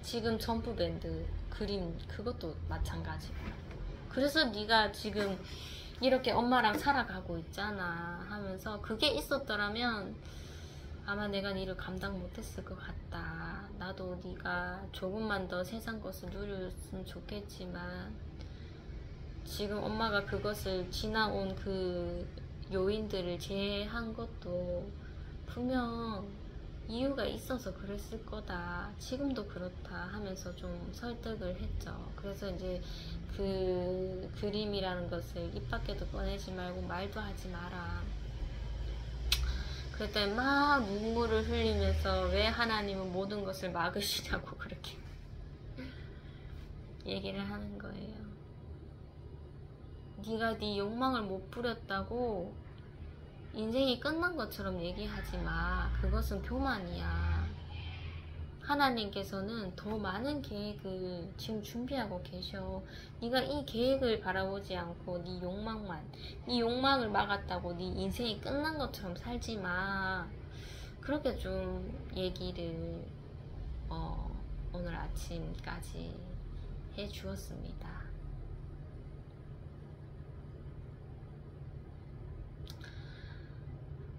지금 점프밴드 그림 그것도 마찬가지고. 그래서 네가 지금 이렇게 엄마랑 살아가고 있잖아 하면서, 그게 있었더라면 아마 내가 니를 감당 못했을 것 같다. 나도 네가 조금만 더 세상 것을 누렸으면 좋겠지만 지금 엄마가 그것을 지나온 그 요인들을 제외한 것도 분명 이유가 있어서 그랬을 거다. 지금도 그렇다 하면서 좀 설득을 했죠. 그래서 이제 그 그림이라는 것을 입 밖에도 꺼내지 말고 말도 하지 마라. 그랬더니 막 눈물을 흘리면서 왜 하나님은 모든 것을 막으시냐고 그렇게 얘기를 하는 거예요. 네가 네 욕망을 못 부렸다고 인생이 끝난 것처럼 얘기하지 마. 그것은 교만이야. 하나님께서는 더 많은 계획을 지금 준비하고 계셔. 네가 이 계획을 바라보지 않고 네 욕망을 막았다고 네 인생이 끝난 것처럼 살지 마. 그렇게 좀 얘기를 오늘 아침까지 해주었습니다.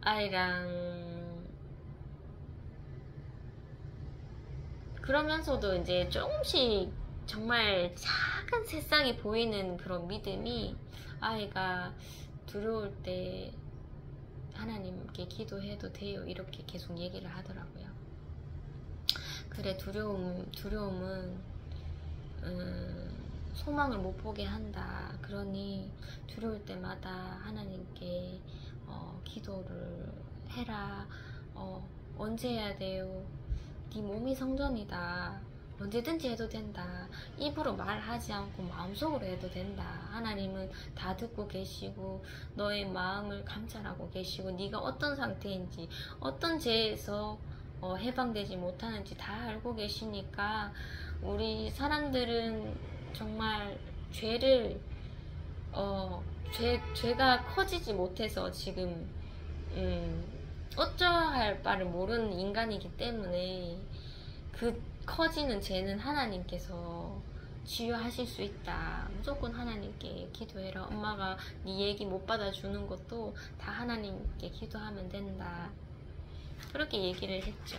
아이랑 그러면서도 이제 조금씩 정말 작은 새싹이 보이는 그런 믿음이 아이가 두려울 때 하나님께 기도해도 돼요 이렇게 계속 얘기를 하더라고요. 그래, 두려움은 소망을 못 보게 한다. 그러니 두려울 때마다 하나님께 기도를 해라. 언제 해야 돼요? 네 몸이 성전이다. 언제든지 해도 된다. 입으로 말하지 않고 마음속으로 해도 된다. 하나님은 다 듣고 계시고 너의 마음을 감찰하고 계시고 네가 어떤 상태인지 어떤 죄에서 해방되지 못하는지 다 알고 계시니까 우리 사람들은 정말 죄가 커지지 못해서 지금 어쩌할 바를 모르는 인간이기 때문에 그 커지는 죄는 하나님께서 치유하실 수 있다. 무조건 하나님께 기도해라. 엄마가 네 얘기 못 받아주는 것도 다 하나님께 기도하면 된다. 그렇게 얘기를 했죠.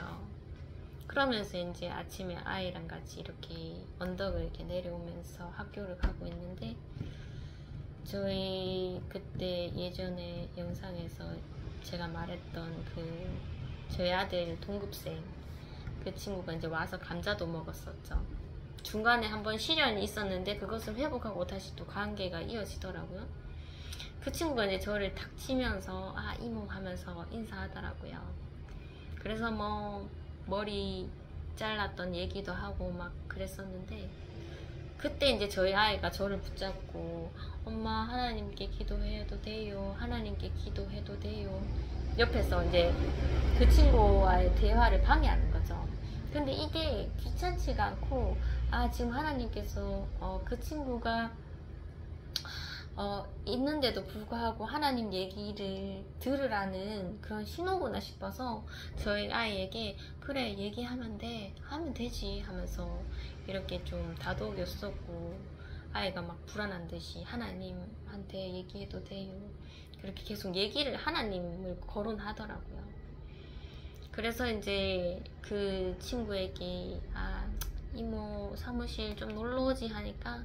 그러면서 이제 아침에 아이랑 같이 이렇게 언덕을 이렇게 내려오면서 학교를 가고 있는데 저희 그때 예전에 영상에서 제가 말했던 저희 아들 동급생 그 친구가 이제 와서 감자도 먹었었죠. 중간에 한번 시련이 있었는데 그것을 회복하고 다시 또 관계가 이어지더라고요. 그 친구가 이제 저를 탁 치면서 아 이모 하면서 인사하더라고요. 그래서 뭐 머리 잘랐던 얘기도 하고 막 그랬었는데 그때 이제 저희 아이가 저를 붙잡고 엄마 하나님께 기도해도 돼요. 하나님께 기도해도 돼요. 옆에서 이제 그 친구와의 대화를 방해하는 거죠. 근데 이게 귀찮지가 않고 아 지금 하나님께서 그 친구가 있는데도 불구하고 하나님 얘기를 들으라는 그런 신호구나 싶어서 저희 아이에게 그래 얘기하면 돼 하면 되지 하면서 이렇게 좀 다독였었고 아이가 막 불안한 듯이 하나님한테 얘기해도 돼요 그렇게 계속 얘기를 하나님을 거론하더라고요. 그래서 이제 그 친구에게 아 이모 사무실 좀 놀러오지 하니까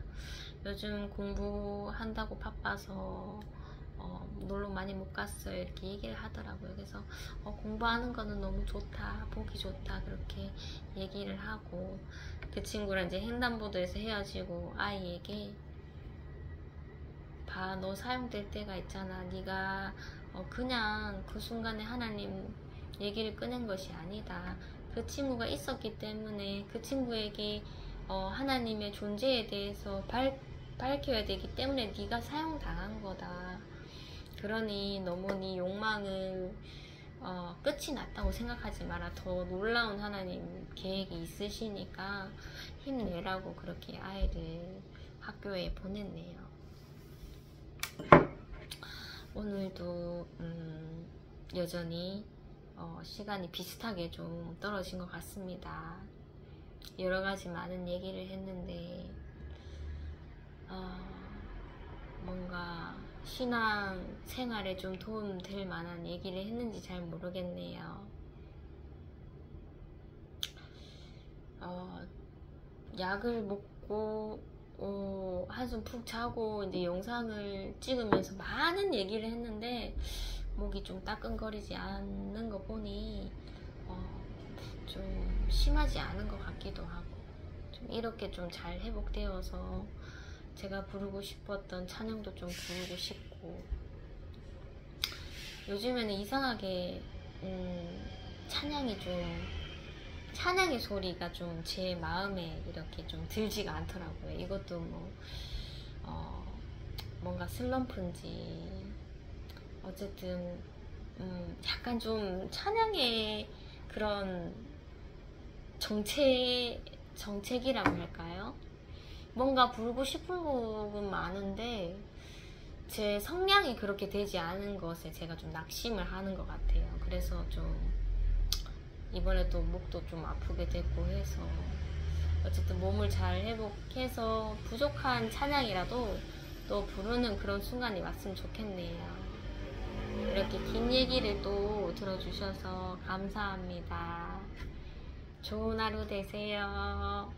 요즘 공부한다고 바빠서 놀러 많이 못 갔어요 이렇게 얘기를 하더라고요. 그래서 공부하는 거는 너무 좋다 보기 좋다 그렇게 얘기를 하고 그 친구랑 이제 횡단보도에서 헤어지고 아이에게 봐 너 사용될 때가 있잖아. 네가 그냥 그 순간에 하나님 얘기를 꺼낸 것이 아니다. 그 친구가 있었기 때문에 그 친구에게 하나님의 존재에 대해서 밝혀야 되기 때문에 네가 사용당한 거다. 그러니 너무 네 욕망을 끝이 났다고 생각하지 마라. 더 놀라운 하나님 계획이 있으시니까 힘내라고 그렇게 아이를 학교에 보냈네요. 오늘도 여전히 시간이 비슷하게 좀 떨어진 것 같습니다. 여러가지 많은 얘기를 했는데 뭔가 신앙 생활에 좀 도움 될 만한 얘기를 했는지 잘 모르겠네요. 약을 먹고 한숨 푹 자고 이제 영상을 찍으면서 많은 얘기를 했는데 목이 좀 따끔거리지 않는 거 보니 심하지 않은 것 같기도 하고, 좀 이렇게 좀 잘 회복되어서 제가 부르고 싶었던 찬양도 좀 부르고 싶고, 요즘에는 이상하게 찬양의 소리가 좀 제 마음에 이렇게 좀 들지가 않더라고요. 이것도 뭔가 슬럼프인지, 어쨌든 약간 좀 찬양의 그런 정책이라고 할까요? 뭔가 부르고 싶은 곡은 많은데 제 성량이 그렇게 되지 않은 것에 제가 좀 낙심을 하는 것 같아요. 그래서 좀 이번에 또 목도 좀 아프게 됐고 해서, 어쨌든 몸을 잘 회복해서 부족한 찬양이라도 또 부르는 그런 순간이 왔으면 좋겠네요. 이렇게 긴 얘기를 또 들어주셔서 감사합니다. 좋은 하루 되세요.